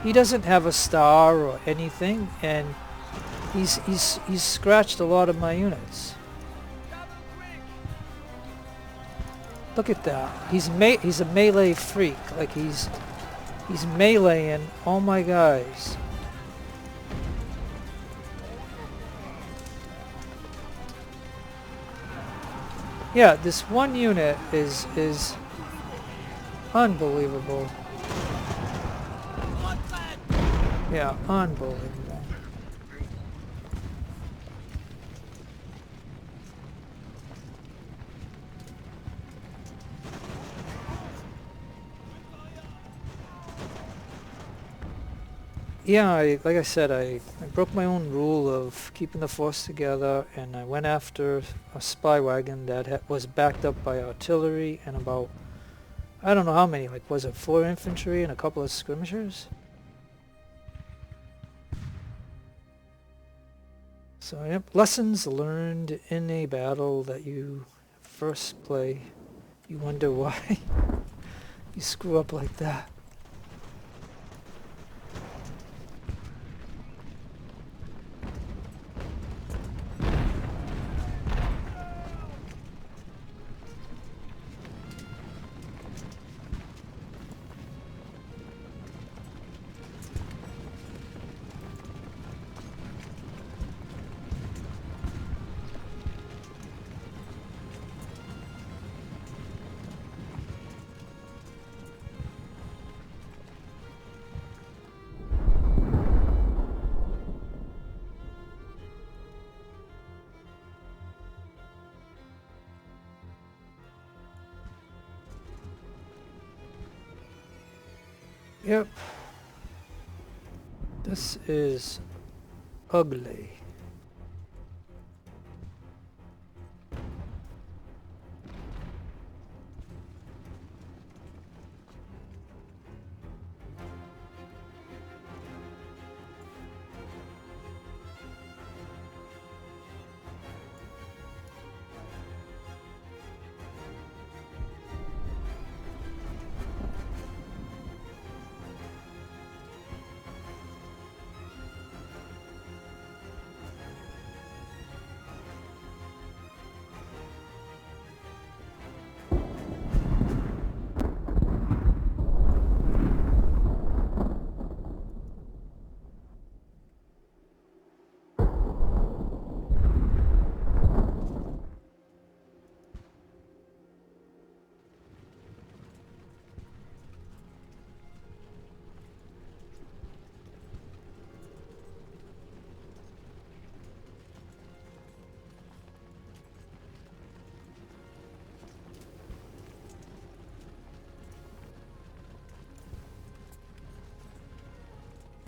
He doesn't have a star or anything, and he's scratched a lot of my units. Look at that. He's a melee freak. Like he's meleeing all my guys. Yeah, this one unit is unbelievable. Yeah, unbelievable. Yeah, like I said, I broke my own rule of keeping the force together, and I went after a spy wagon that was backed up by artillery and about, I don't know how many, like was it 4 infantry and a couple of skirmishers? So yep, lessons learned in a battle that you first play. You wonder why you screw up like that. Yep. This is ugly.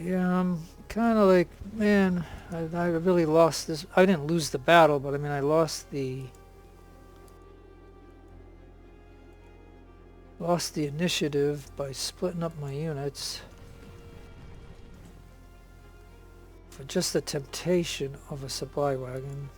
Yeah, I'm kind of like, man, I really lost this. I didn't lose the battle, but I mean, I lost the initiative by splitting up my units for just the temptation of a supply wagon.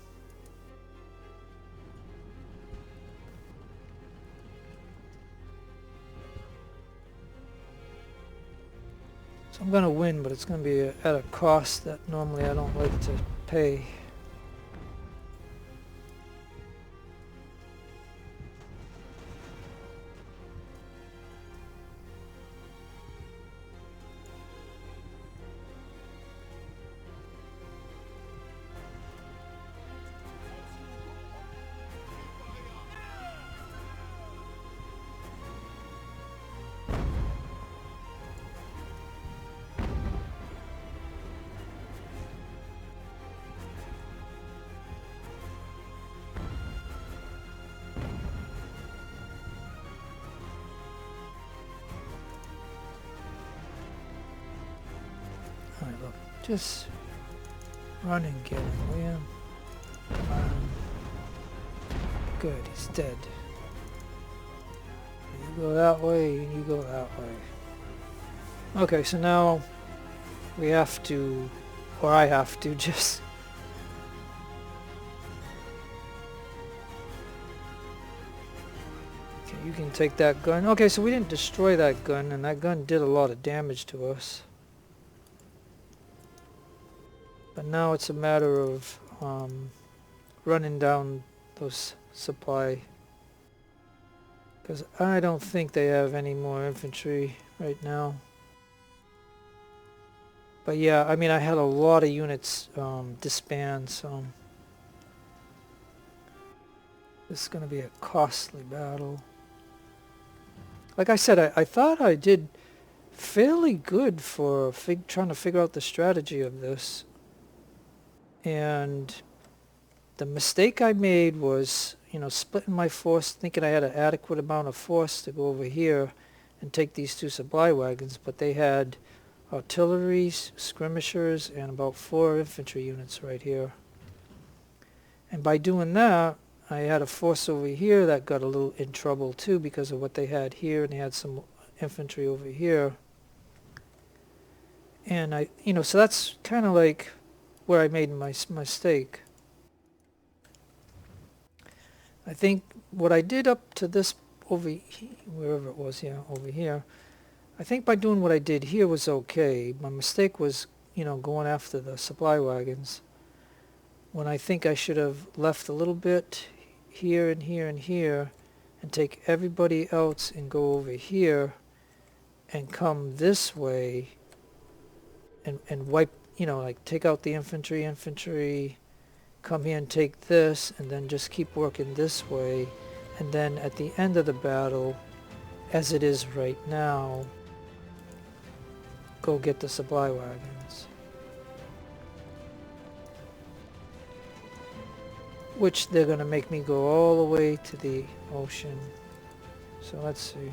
So I'm going to win, but it's going to be at a cost that normally I don't like to pay. Alright, look, just run and get him, will you? Good, he's dead. You go that way, and you go that way. Okay, so now we have to, or I have to just... Okay, you can take that gun. Okay, so we didn't destroy that gun, and that gun did a lot of damage to us. But now it's a matter of running down those supply, because I don't think they have any more infantry right now. But yeah, I mean, I had a lot of units disband, so this is going to be a costly battle. Like I said, I thought I did fairly good for trying to figure out the strategy of this. And the mistake I made was, you know, splitting my force, thinking I had an adequate amount of force to go over here and take these two supply wagons, but they had artillery, skirmishers, and about 4 infantry units right here. And by doing that, I had a force over here that got a little in trouble too because of what they had here, and they had some infantry over here. And so that's kind of like where I made my mistake. I think what I did up to this over wherever it was, yeah, over here, I think by doing what I did here was okay. My mistake was, going after the supply wagons, when I think I should have left a little bit here and here and here and take everybody else and go over here and come this way and wipe, like take out the infantry, come here and take this, and then just keep working this way. And then at the end of the battle, as it is right now, go get the supply wagons. Which they're going to make me go all the way to the ocean. So let's see.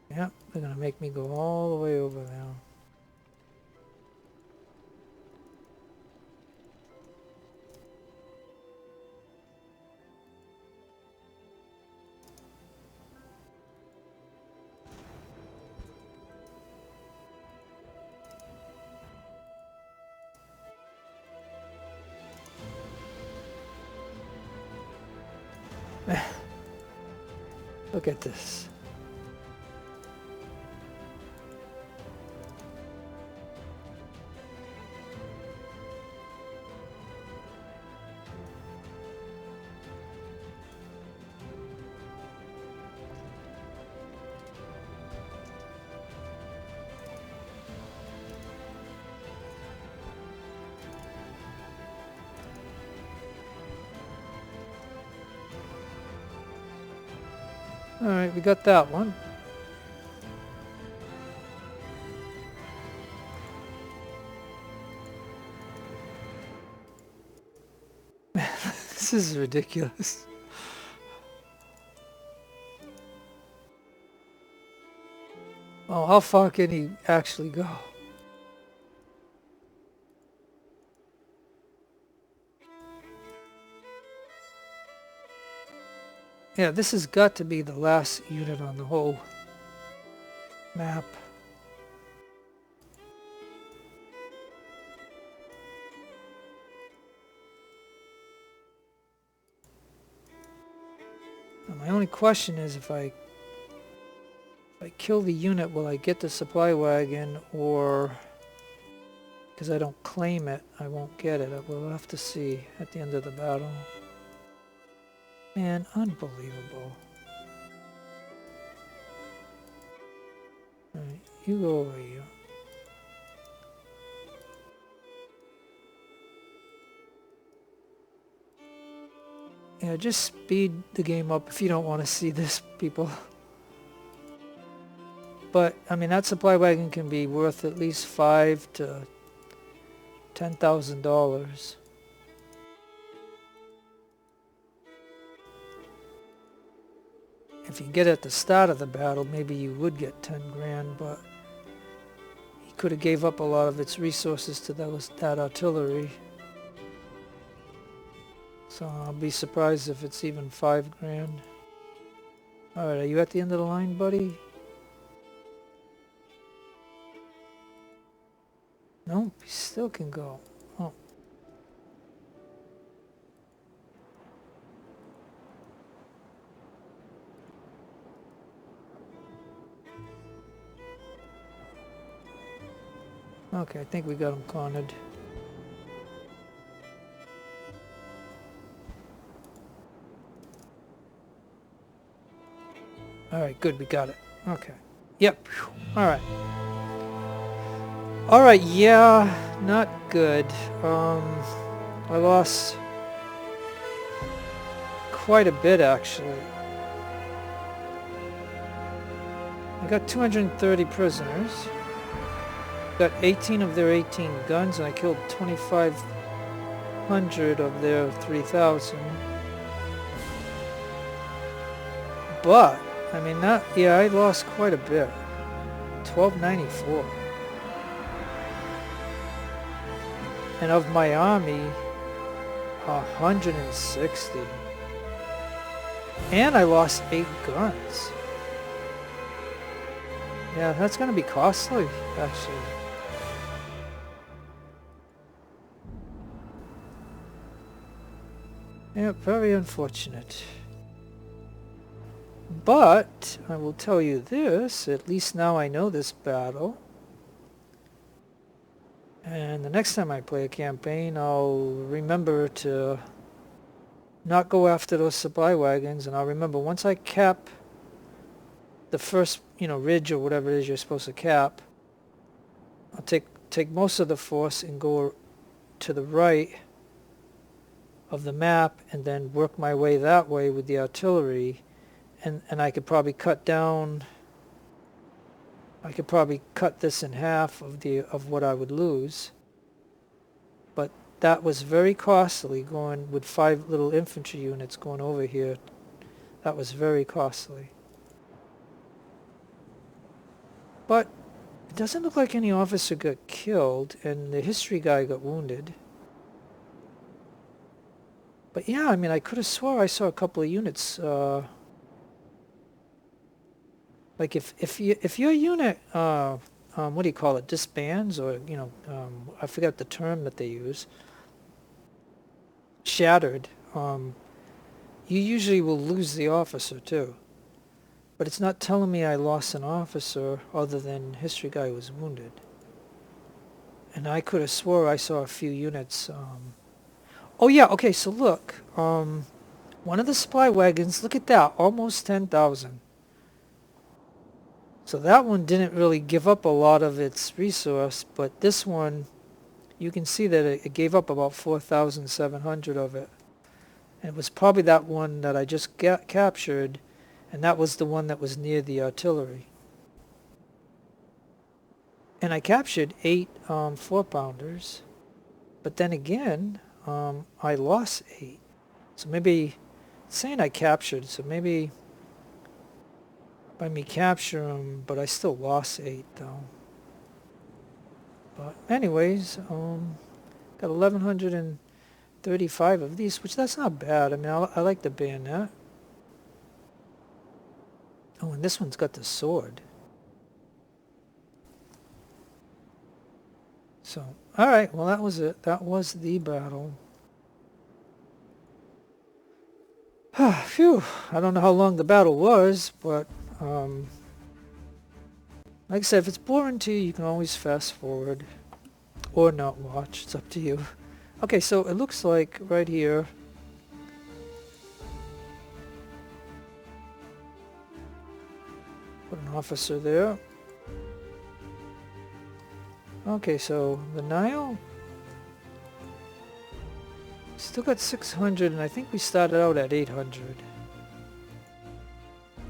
Yep, they're going to make me go all the way over now. Look at this. Alright, we got that one. This is ridiculous. Oh, how far can he actually go? Yeah, this has got to be the last unit on the whole map. Now, my only question is if I kill the unit, will I get the supply wagon, or because I don't claim it, I won't get it. We'll have to see at the end of the battle. Man, unbelievable. Alright, you go over here. Yeah, just speed the game up if you don't want to see this, people. But, I mean, that supply wagon can be worth at least $5,000 to $10,000. If you get at the start of the battle, maybe you would get 10 grand, but he could have gave up a lot of its resources to that artillery. So I'll be surprised if it's even 5 grand. Alright, are you at the end of the line, buddy? Nope, he still can go. Oh. Okay, I think we got him cornered. Alright, good, we got it. Okay. Yep. Alright. Alright, yeah, not good. I lost quite a bit, actually. I got 230 prisoners. Got 18 of their 18 guns, and I killed 2,500 of their 3,000. But, I mean, that, yeah, I lost quite a bit. 1294. And of my army, 160. And I lost 8 guns. Yeah, that's going to be costly, actually. Yeah, very unfortunate. But, I will tell you this, at least now I know this battle. And the next time I play a campaign, I'll remember to not go after those supply wagons, and I'll remember once I cap the first, ridge or whatever it is you're supposed to cap, I'll take most of the force and go to the right of the map and then work my way that way with the artillery, and I could probably cut this in half of what I would lose. But that was very costly, going with 5 little infantry units going over here. That was very costly. But it doesn't look like any officer got killed, and the history guy got wounded. But yeah, I mean, I could have swore I saw a couple of units. Like if your unit, what do you call it, disbands, or I forgot the term that they use. Shattered. You usually will lose the officer too. But it's not telling me I lost an officer other than history guy was wounded. And I could have swore I saw a few units. Oh yeah, okay, so look. One of the supply wagons, look at that, almost 10,000. So that one didn't really give up a lot of its resource, but this one, you can see that it gave up about 4,700 of it. And it was probably that one that I just captured, and that was the one that was near the artillery. And I captured 8 4-pounders, but then again, I lost 8. So maybe, it's saying I captured, so maybe by me capture them, but I still lost 8 though. But anyways, got 1,135 of these, which that's not bad. I mean, I like the bayonet. Oh, and this one's got the sword. So, alright, well that was it. That was the battle. Phew, I don't know how long the battle was, but like I said, if it's boring to you, you can always fast forward or not watch. It's up to you. Okay, so it looks like right here, put an officer there. Okay, so the Nile still got 600, and I think we started out at 800.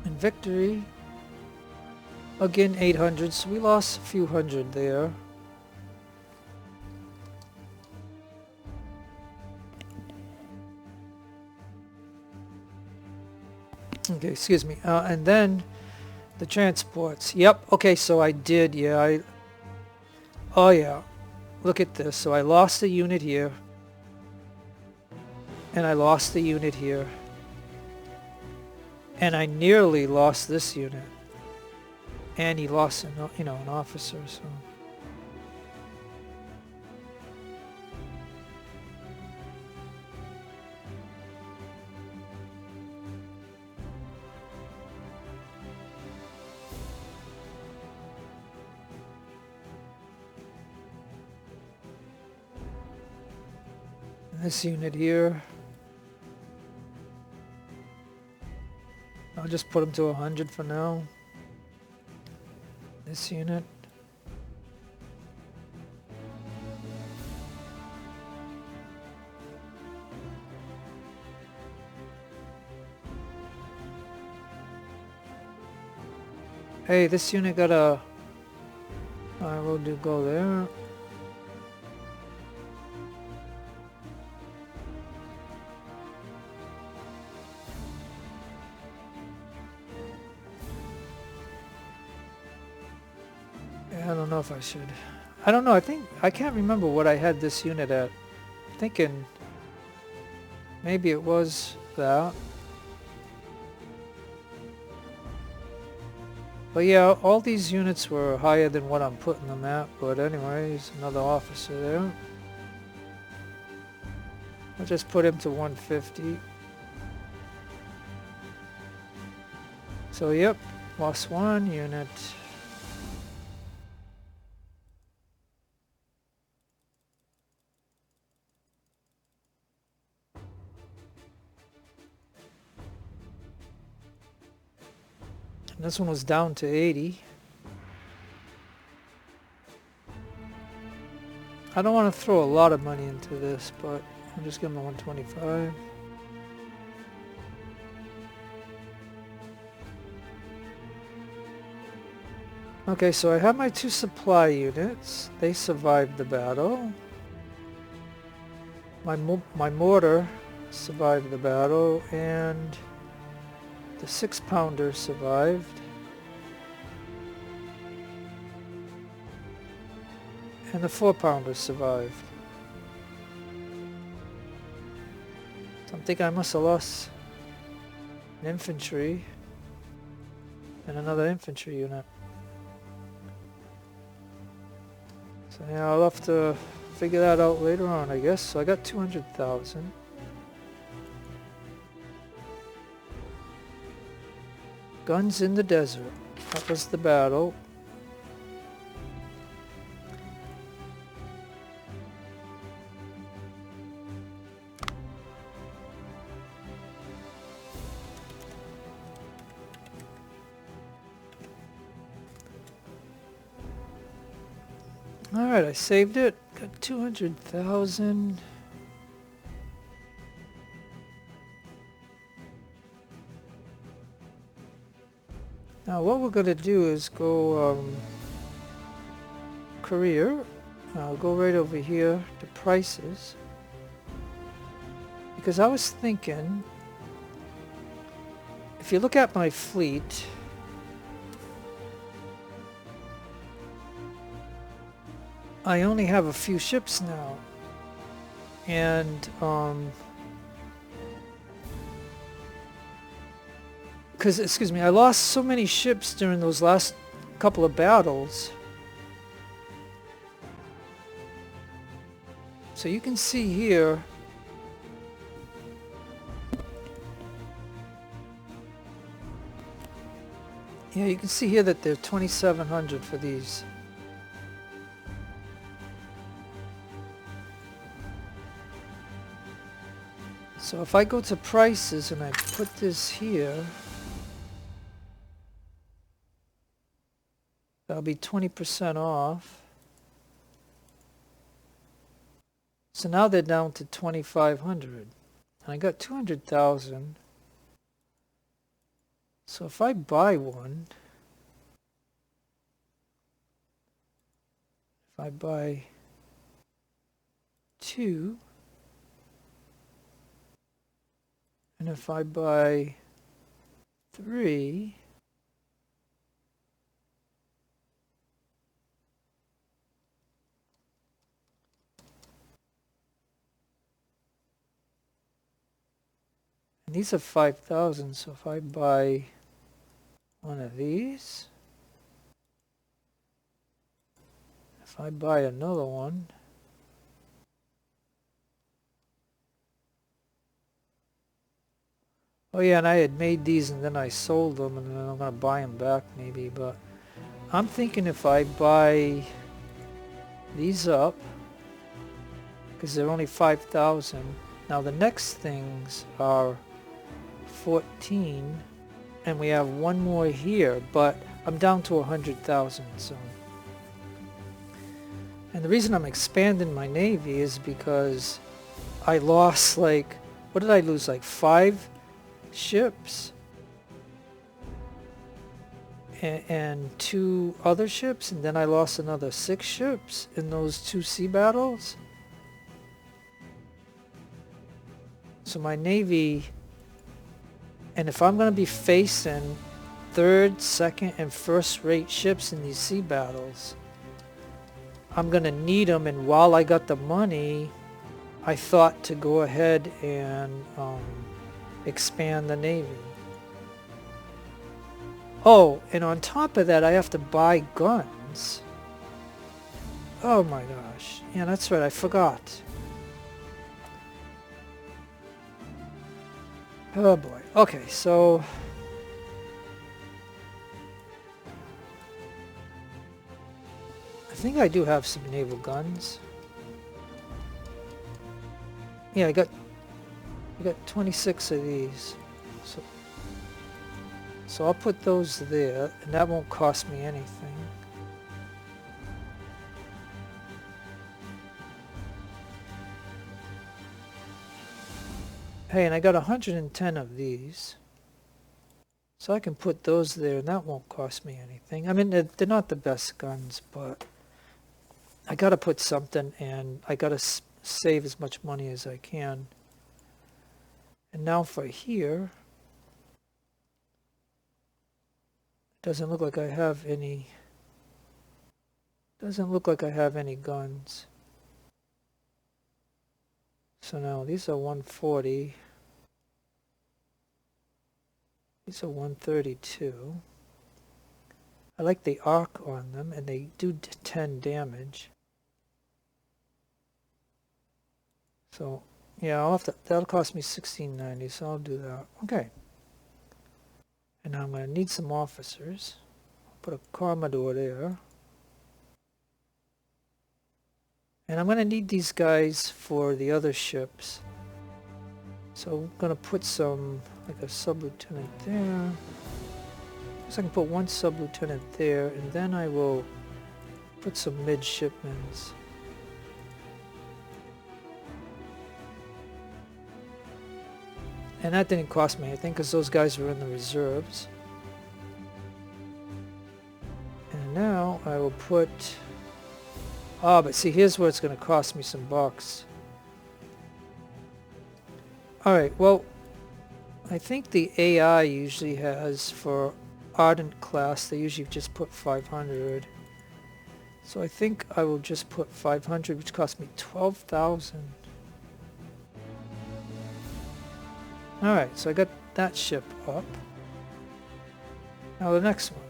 And Victory, again 800, so we lost a few hundred there. Okay, excuse me. And then the transports. Yep, okay, so I did, yeah, oh yeah, look at this. So I lost a unit here, and I lost a unit here, and I nearly lost this unit, and he lost an, an officer. So This unit here, I'll just put them to 100 for now. This unit. Hey, this unit got a... I will do go there. I don't know if I should. I don't know. I can't remember what I had this unit at. I'm thinking maybe it was that. But yeah, all these units were higher than what I'm putting them at. But anyways, another officer there. I'll just put him to 150. So yep, lost one unit. And this one was down to 80. I don't want to throw a lot of money into this, but I'll just give him a 125. Okay, so I have my two supply units. They survived the battle. My mortar survived the battle, and the 6-pounder survived. And the 4-pounder survived. So I'm thinking I must have lost an infantry and another infantry unit. So yeah, I'll have to figure that out later on, I guess. So I got 200,000. Guns in the desert. That was the battle. Alright, I saved it. Got 200,000. Now what we're going to do is go career. I'll go right over here to prices. Because I was thinking, if you look at my fleet, I only have a few ships now. And because, excuse me, I lost so many ships during those last couple of battles. So you can see here, yeah, you can see here that they're 2,700 for these. So if I go to prices and I put this here, that'll be 20% off. So now they're down to 2,500. And I got 200,000. So if I buy one, if I buy two, and if I buy three, and these are 5,000, so if I buy one of these, if I buy another one, oh yeah, and I had made these and then I sold them, and then I'm going to buy them back maybe, but I'm thinking if I buy these up, because they're only 5,000. Now the next things are 14, and we have one more here, but I'm down to 100,000. So, and the reason I'm expanding my navy is because I lost, like, what did I lose, like 5 ships and 2 other ships, and then I lost another 6 ships in those 2 sea battles. So my navy, and if I'm going to be facing 3rd, 2nd, and 1st rate ships in these sea battles, I'm going to need them. And while I got the money, I thought to go ahead and expand the navy. Oh, and on top of that, I have to buy guns. Oh my gosh. Yeah, that's right, I forgot. Oh boy. Okay, so I think I do have some naval guns. Yeah, I got 26 of these. So I'll put those there, and that won't cost me anything. Hey, and I got 110 of these. So I can put those there, and that won't cost me anything. I mean, they're not the best guns, but I gotta put something, and I gotta save as much money as I can. And now for here, doesn't look like I have any. Doesn't look like I have any guns. So now these are 140. These are 132. I like the arc on them, and they do 10 damage. So yeah, I'll have to, that'll cost me $16.90, so I'll do that. Okay. And now I'm going to need some officers. I'll put a Commodore there. And I'm going to need these guys for the other ships. So I'm going to put some, like a sub-lieutenant there. So I can put one sub-lieutenant there, and then I will put some midshipmen. And that didn't cost me anything because those guys were in the reserves. And now I will put... Ah, but see, here's where it's going to cost me some bucks. Alright, well, I think the AI usually has, for Ardent class, they usually just put 500. So I think I will just put 500, which cost me 12,000. Alright, so I got that ship up. Now the next one.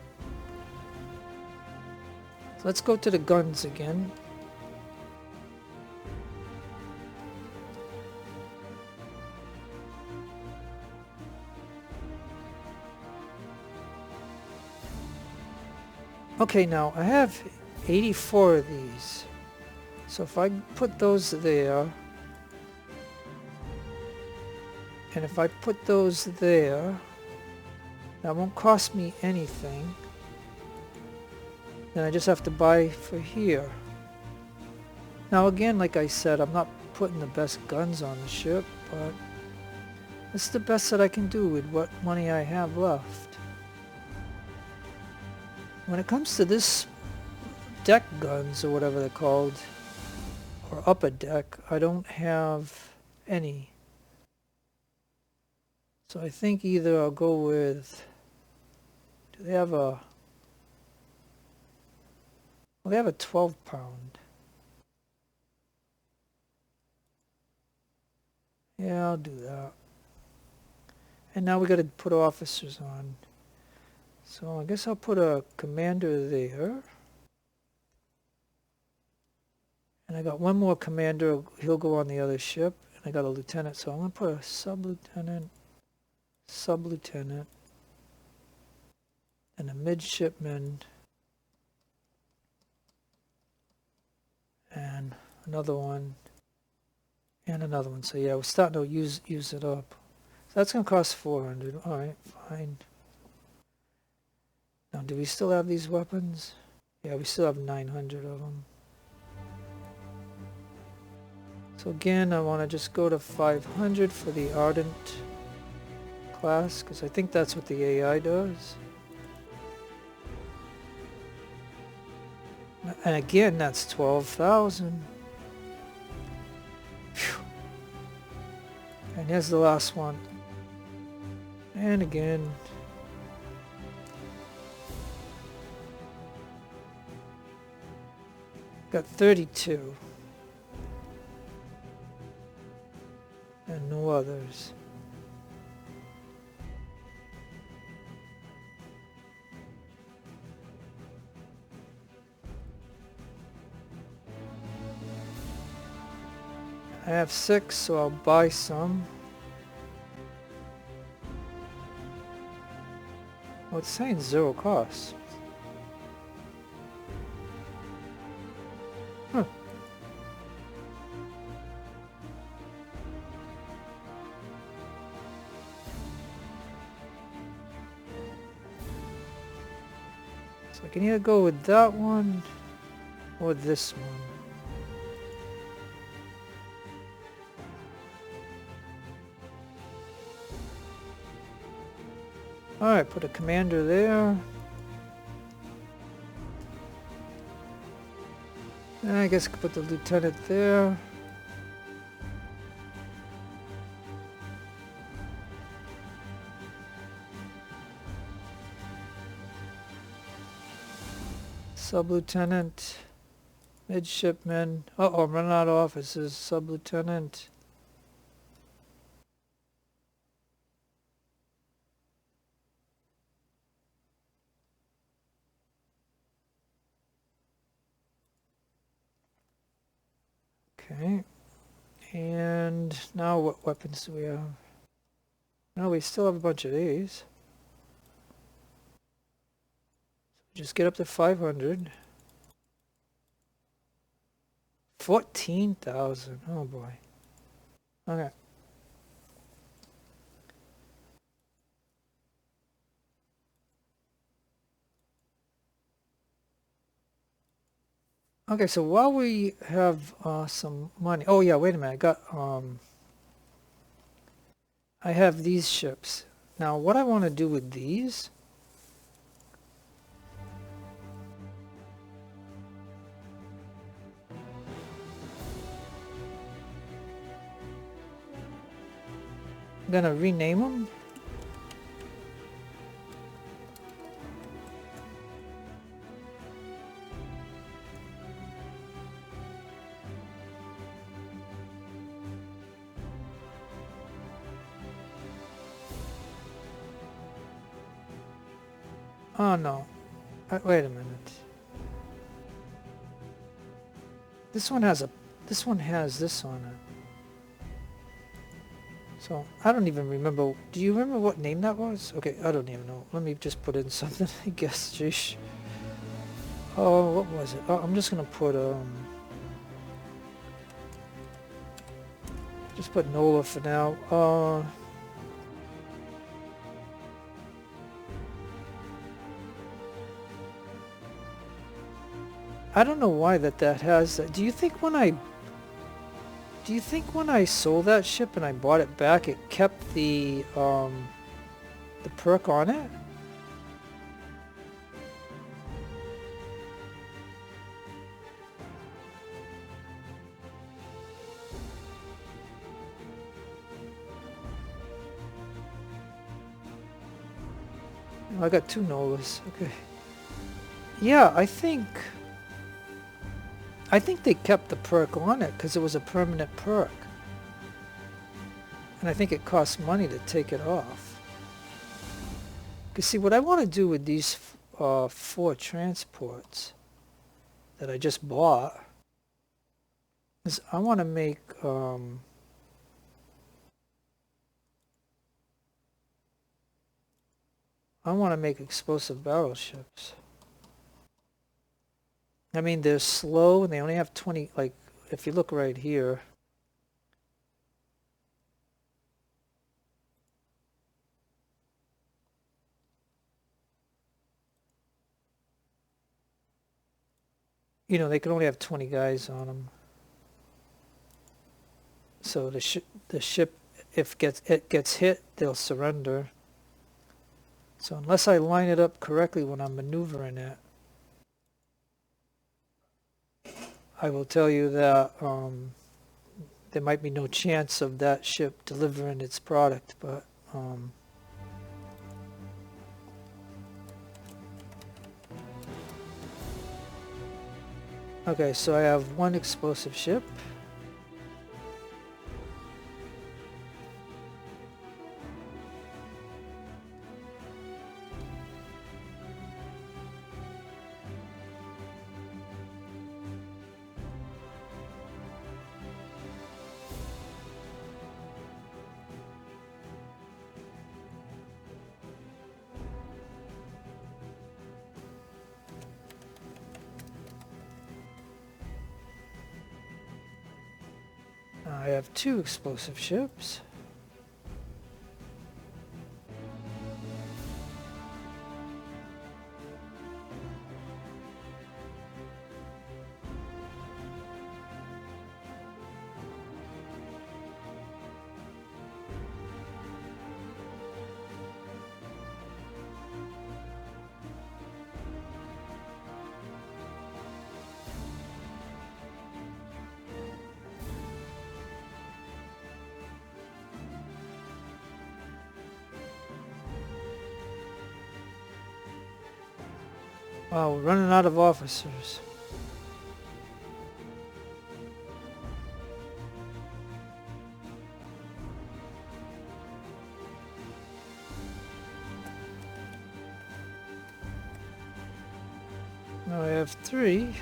So let's go to the guns again. Okay, now I have 84 of these. So if I put those there, and if I put those there, that won't cost me anything. Then I just have to buy for here. Now again, like I said, I'm not putting the best guns on the ship, but it's the best that I can do with what money I have left. When it comes to this deck guns, or whatever they're called, or upper deck, I don't have any. So I think either I'll go with, do they have a, well, they have a 12-pound. Yeah, I'll do that. And now we got to put officers on. So I guess I'll put a commander there. And I got one more commander, he'll go on the other ship. And I got a lieutenant, so I'm going to put a sub-lieutenant, and a midshipman, and another one. And another one. So yeah, we're starting to use it up. So that's gonna cost 400. All right, fine. Now, do we still have these weapons? Yeah, we still have 900 of them. So again, I want to just go to 500 for the Ardent class, because I think that's what the AI does. And again, that's 12,000. And here's the last one. And again. Got 32. And no others. I have 6, so I'll buy some. Oh, it's saying 0 cost. Huh. So I can either go with that one or this one. Alright, put a commander there. And I guess I could put the lieutenant there. Sub-lieutenant. Midshipman. Uh-oh, I'm running out of officers. Sub-lieutenant. Okay. And now what weapons do we have? No, we still have a bunch of these. Just get up to 500. 14,000. Oh boy. Okay. Okay, so while we have some money. Oh yeah, wait a minute. I have these ships. Now what I want to do with these, I'm gonna rename them. Oh no. Wait a minute. This one has this on it. So I don't even remember. Do you remember what name that was? Okay, I don't even know. Let me just put in something, I guess. Jeez. Oh, what was it? Oh, I'm just gonna put just put NOLA for now. I don't know why that has that. Do you think when I sold that ship and I bought it back, it kept the perk on it? Oh, I got 2 NOLAs. Okay. Yeah, I think they kept the perk on it because it was a permanent perk. And I think it costs money to take it off. Because see, what I want to do with these 4 transports that I just bought is I want to make explosive battleships. I mean, they're slow and they only have 20, like, if you look right here, you know, they can only have 20 guys on them. So the ship, if it gets hit, they'll surrender. So unless I line it up correctly when I'm maneuvering it, I will tell you that there might be no chance of that ship delivering its product, but okay, so I have one explosive ship. I have two explosive ships. Wow, we're running out of officers. Now I have three.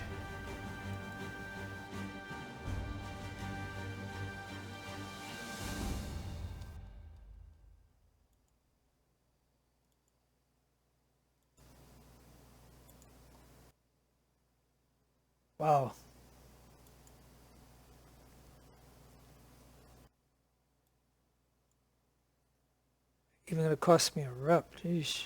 Wow. Even gonna cost me a rep, jeez.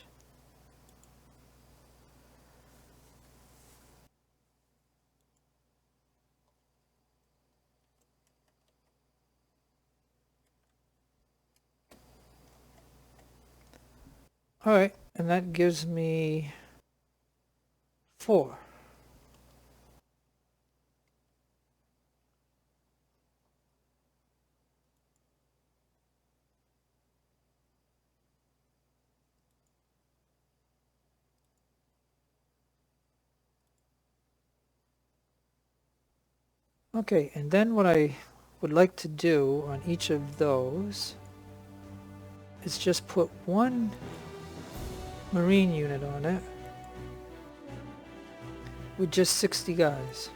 Alright, and that gives me 4. Okay, and then what I would like to do on each of those is just put one Marine unit on it with just 60 guys.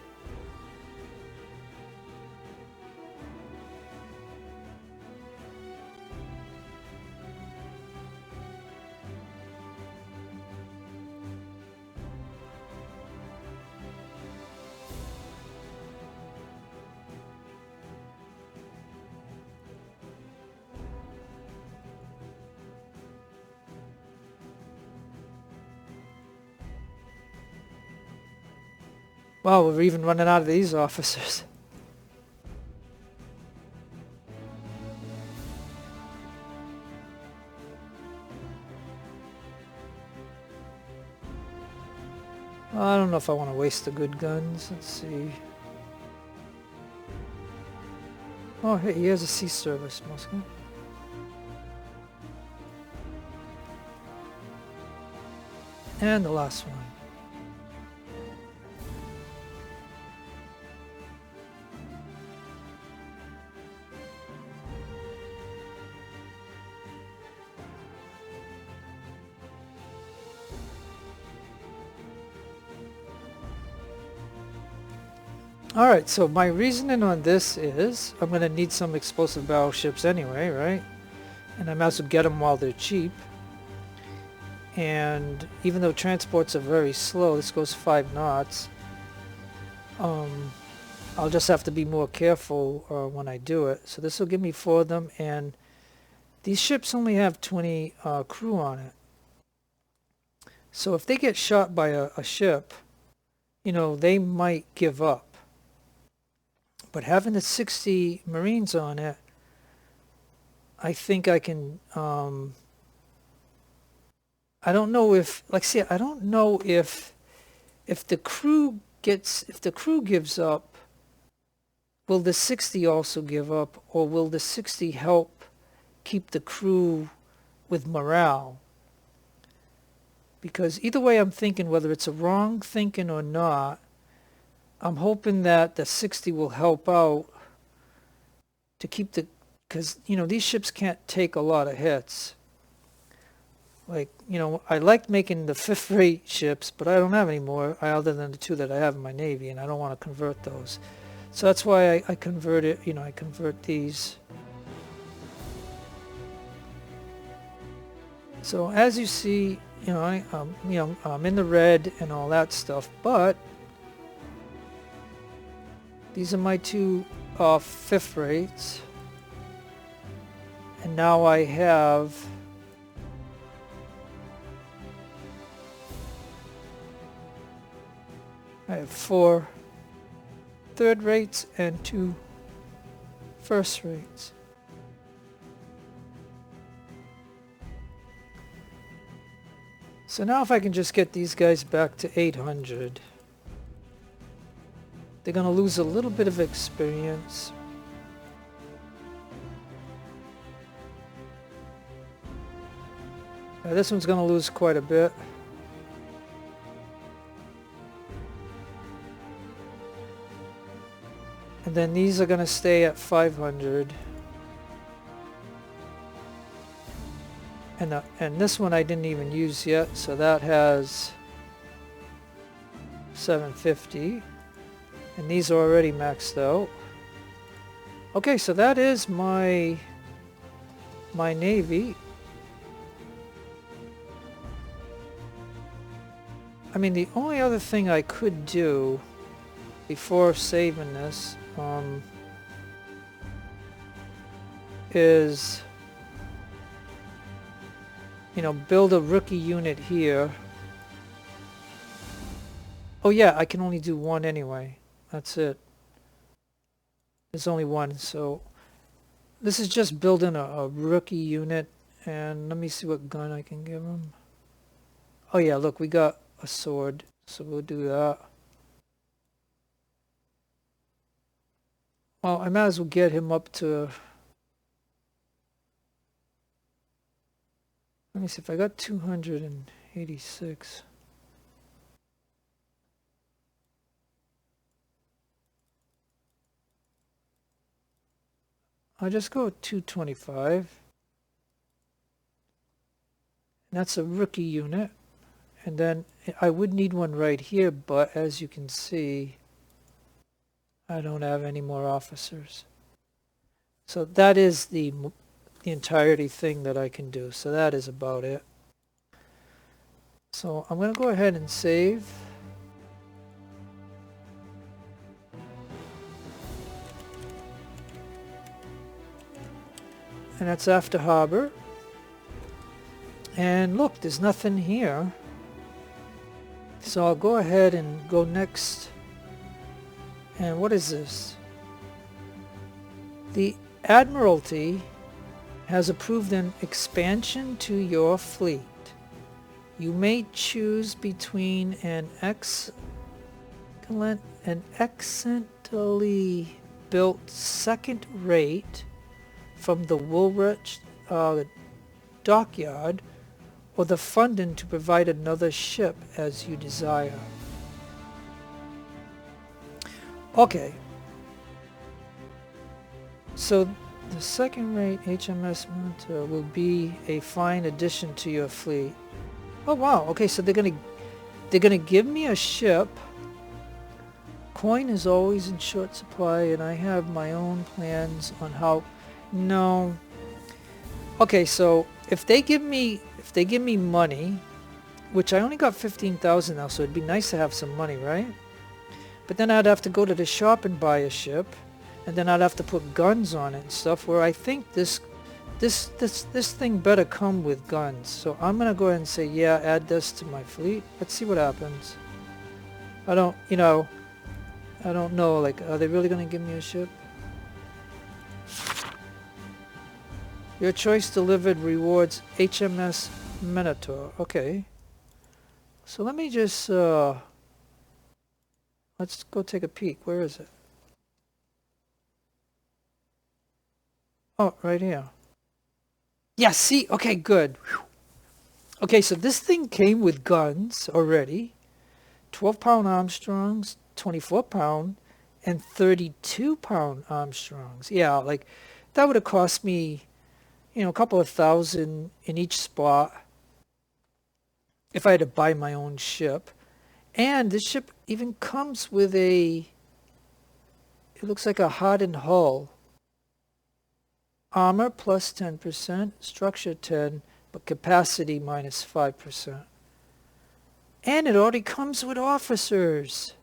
Wow, we're even running out of these officers. Well, I don't know if I want to waste the good guns. Let's see. Oh, hey, he has a sea service, Moscow. And the last one. Alright, so my reasoning on this is I'm going to need some explosive battleships anyway, right? And I might as well get them while they're cheap. And even though transports are very slow, this goes 5 knots, I'll just have to be more careful when I do it. So this will give me 4 of them, and these ships only have 20 crew on it. So if they get shot by a ship, they might give up. But having the 60 Marines on it, I think I can, I don't know if, like I say, I don't know if the crew gives up, will the 60 also give up, or will the 60 help keep the crew with morale? Because either way I'm thinking, whether it's a wrong thinking or not, I'm hoping that the 60 will help out to keep because, these ships can't take a lot of hits. Like, I liked making the 5th rate ships, but I don't have any more other than the 2 that I have in my Navy, and I don't want to convert those. So that's why I convert it, I convert these. So as you see, I'm in the red and all that stuff, but these are my 2 5th rates. And now I have I have 4 3rd rates and 2 1st rates. So now if I can just get these guys back to 800, they're going to lose a little bit of experience. This one's going to lose quite a bit. And then these are going to stay at 500. And this one I didn't even use yet, so that has 750. And these are already maxed out. Okay, so that is my Navy. I mean, the only other thing I could do before saving this is, build a rookie unit here. Oh yeah, I can only do 1 anyway. That's it. There's only 1, so this is just building a rookie unit. And let me see what gun I can give him. Oh yeah, look, we got a sword, so we'll do that. Well, I might as well get him up to, let me see if I got 286. I'll just go 225. And that's a rookie unit. And then I would need one right here, but as you can see, I don't have any more officers. So that is the entirety thing that I can do. So that is about it. So I'm going to go ahead and save. And that's after harbor. And look, there's nothing here. So I'll go ahead and go next. And what is this? The Admiralty has approved an expansion to your fleet. You may choose between an excellently built second rate from the Woolwich dockyard, or the funding to provide another ship as you desire. Okay. So the second rate HMS Monitor will be a fine addition to your fleet. Oh wow, okay, so they're gonna give me a ship. Coin is always in short supply, and I have my own plans on how. No. Okay, so if they give me money, which I only got 15,000 now, so it'd be nice to have some money, right? But then I'd have to go to the shop and buy a ship, and then I'd have to put guns on it and stuff, where I think this thing better come with guns. So I'm gonna go ahead and say, yeah, add this to my fleet. Let's see what happens. I don't, I don't know, like, are they really going to give me a ship? Your choice delivered rewards HMS Minotaur. Okay. So let me just, let's go take a peek. Where is it? Oh, right here. Yeah, see? Okay, good. Whew. Okay, so this thing came with guns already. 12-pound Armstrongs, 24-pound, and 32-pound Armstrongs. Yeah, like, that would have cost me, a couple of thousand in each spot if I had to buy my own ship. And this ship even comes with it looks like a hardened hull. Armor plus 10%, structure 10, but capacity minus 5%. And it already comes with officers.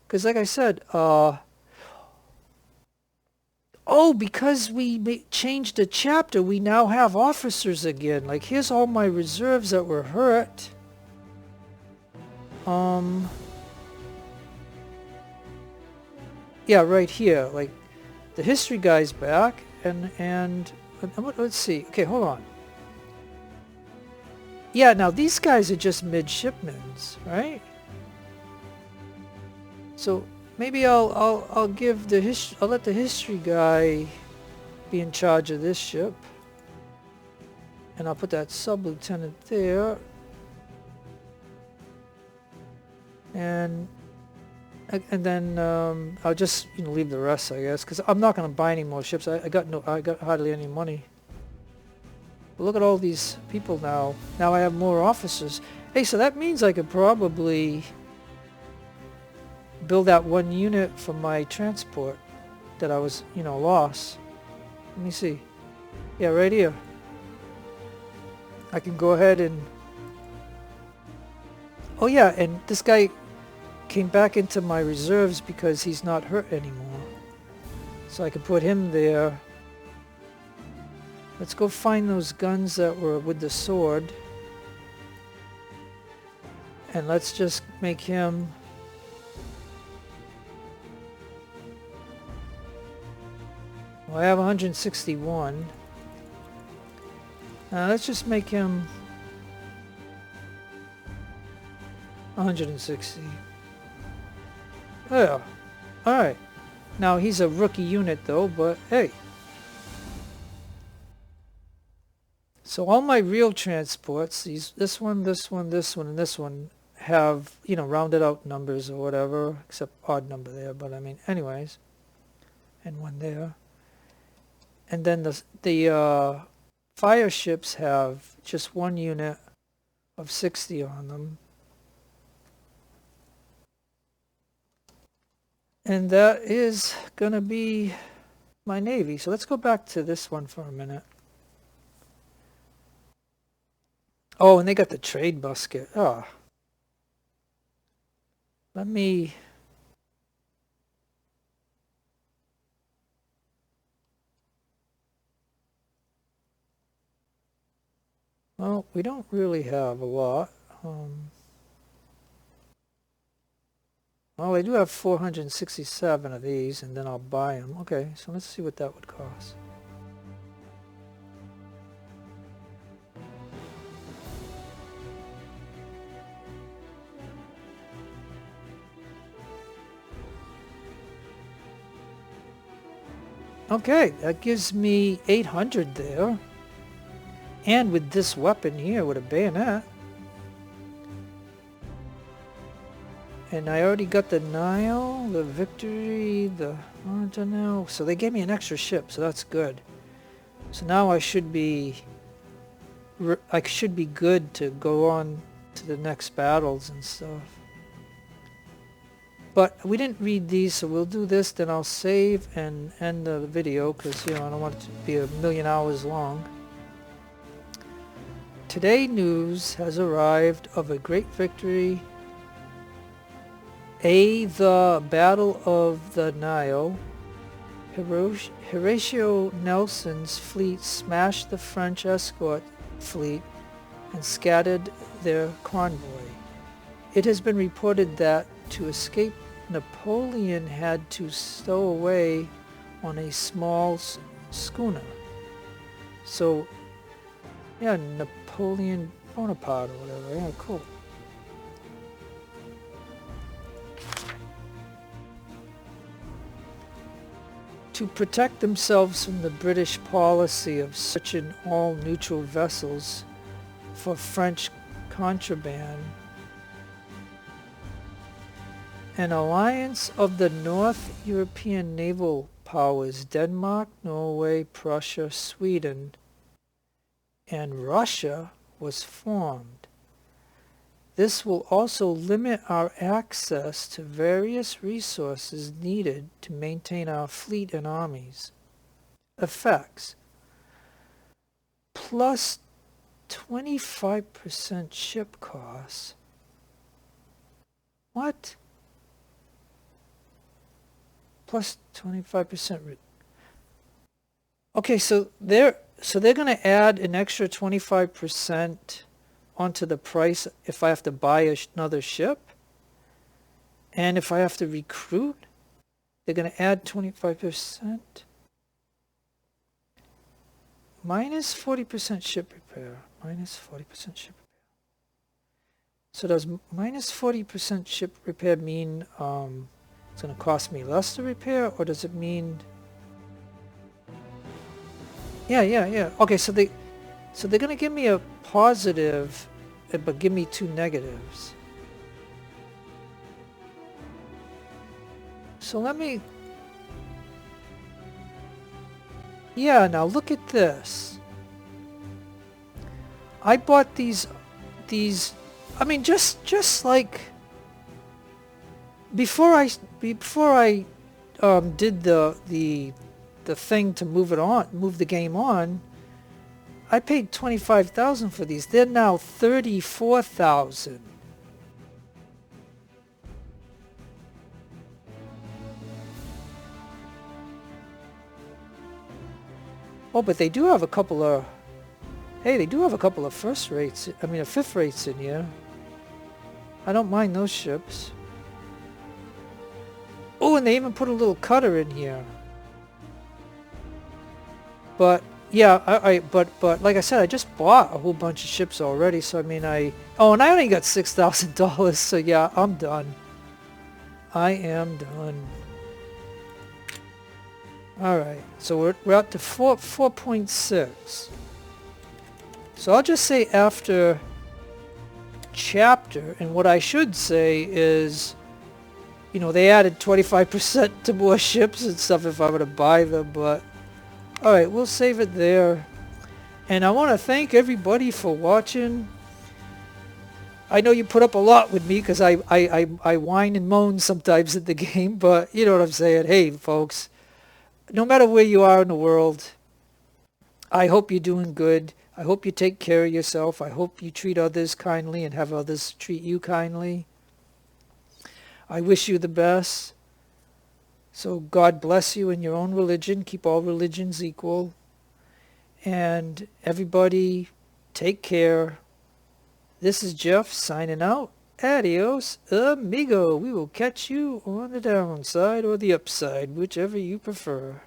Because like I said, because we changed the chapter, we now have officers again. Like, here's all my reserves that were hurt. Yeah, right here. Like, the history guy's back, and let's see. Okay, hold on. Yeah, now these guys are just midshipmen, right? So maybe I'll give I'll let the history guy be in charge of this ship, and I'll put that sub-lieutenant there, and then I'll just leave the rest, I guess, because I'm not going to buy any more ships. I got hardly any money. But look at all these people now. Now I have more officers. Hey, so that means I could probably build that one unit for my transport that I was, lost. Let me see. Yeah, right here. I can go ahead and... Oh yeah, and this guy came back into my reserves because he's not hurt anymore. So I can put him there. Let's go find those guns that were with the sword. And let's just make him... Well, I have 161. Let's just make him 160. Yeah. Alright. Now he's a rookie unit though, but hey. So all my real transports, this one, this one, this one, and this one have, rounded out numbers or whatever, except odd number there, but I mean, anyways. And one there. And then the fire ships have just one unit of 60 on them. And that is going to be my Navy. So let's go back to this one for a minute. Oh, and they got the trade basket. Oh. Let me... Well, we don't really have a lot. Well, I do have 467 of these, and then I'll buy them. Okay, so let's see what that would cost. Okay, that gives me 800 there. And with this weapon here, with a bayonet. And I already got the Nile, the Victory, the Ardenel. So they gave me an extra ship, so that's good. So now I should be good to go on to the next battles and stuff. But we didn't read these, so we'll do this, then I'll save and end the video, because, I don't want it to be a million hours long. Today news has arrived of a great victory. The Battle of the Nile. Horatio Nelson's fleet smashed the French escort fleet and scattered their convoy. It has been reported that to escape, Napoleon had to stow away on a small schooner. So, yeah, Napoleon Bonaparte or whatever. Yeah, cool. To protect themselves from the British policy of searching all neutral vessels for French contraband, an alliance of the North European naval powers, Denmark, Norway, Prussia, Sweden, and Russia, was formed. This will also limit our access to various resources needed to maintain our fleet and armies. Effects: plus 25% ship costs. What? Plus 25%. Okay, so they're going to add an extra 25% onto the price if I have to buy another ship, and if I have to recruit, they're going to add 25%. Minus 40% ship repair. Minus 40% ship repair. So does minus 40% ship repair mean it's going to cost me less to repair, or does it mean... Yeah. Okay, so they're going to give me a positive, but give me two negatives. So let me... Yeah, now look at this. I bought these, I mean, just like before I did the thing to move the game on, I paid $25,000 for these. They're now $34,000. Oh, but they do have a couple of... Hey, they do have a couple of fifth rates in here. I don't mind those ships. Oh, and they even put a little cutter in here. But yeah, but like I said, I just bought a whole bunch of ships already. So I mean, and I only got $6,000. So yeah, I'm done. I am done. All right, so we're up to 4.6. So I'll just say after chapter, and what I should say is, you know, they added 25% to more ships and stuff if I were to buy them, but all right, we'll save it there. And I want to thank everybody for watching. I know you put up a lot with me because I whine and moan sometimes in the game, but you know what I'm saying. Hey, folks, no matter where you are in the world, I hope you're doing good. I hope you take care of yourself. I hope you treat others kindly and have others treat you kindly. I wish you the best. So God bless you in your own religion. Keep all religions equal. And everybody, take care. This is Jeff signing out. Adios, amigo. We will catch you on the downside or the upside, whichever you prefer.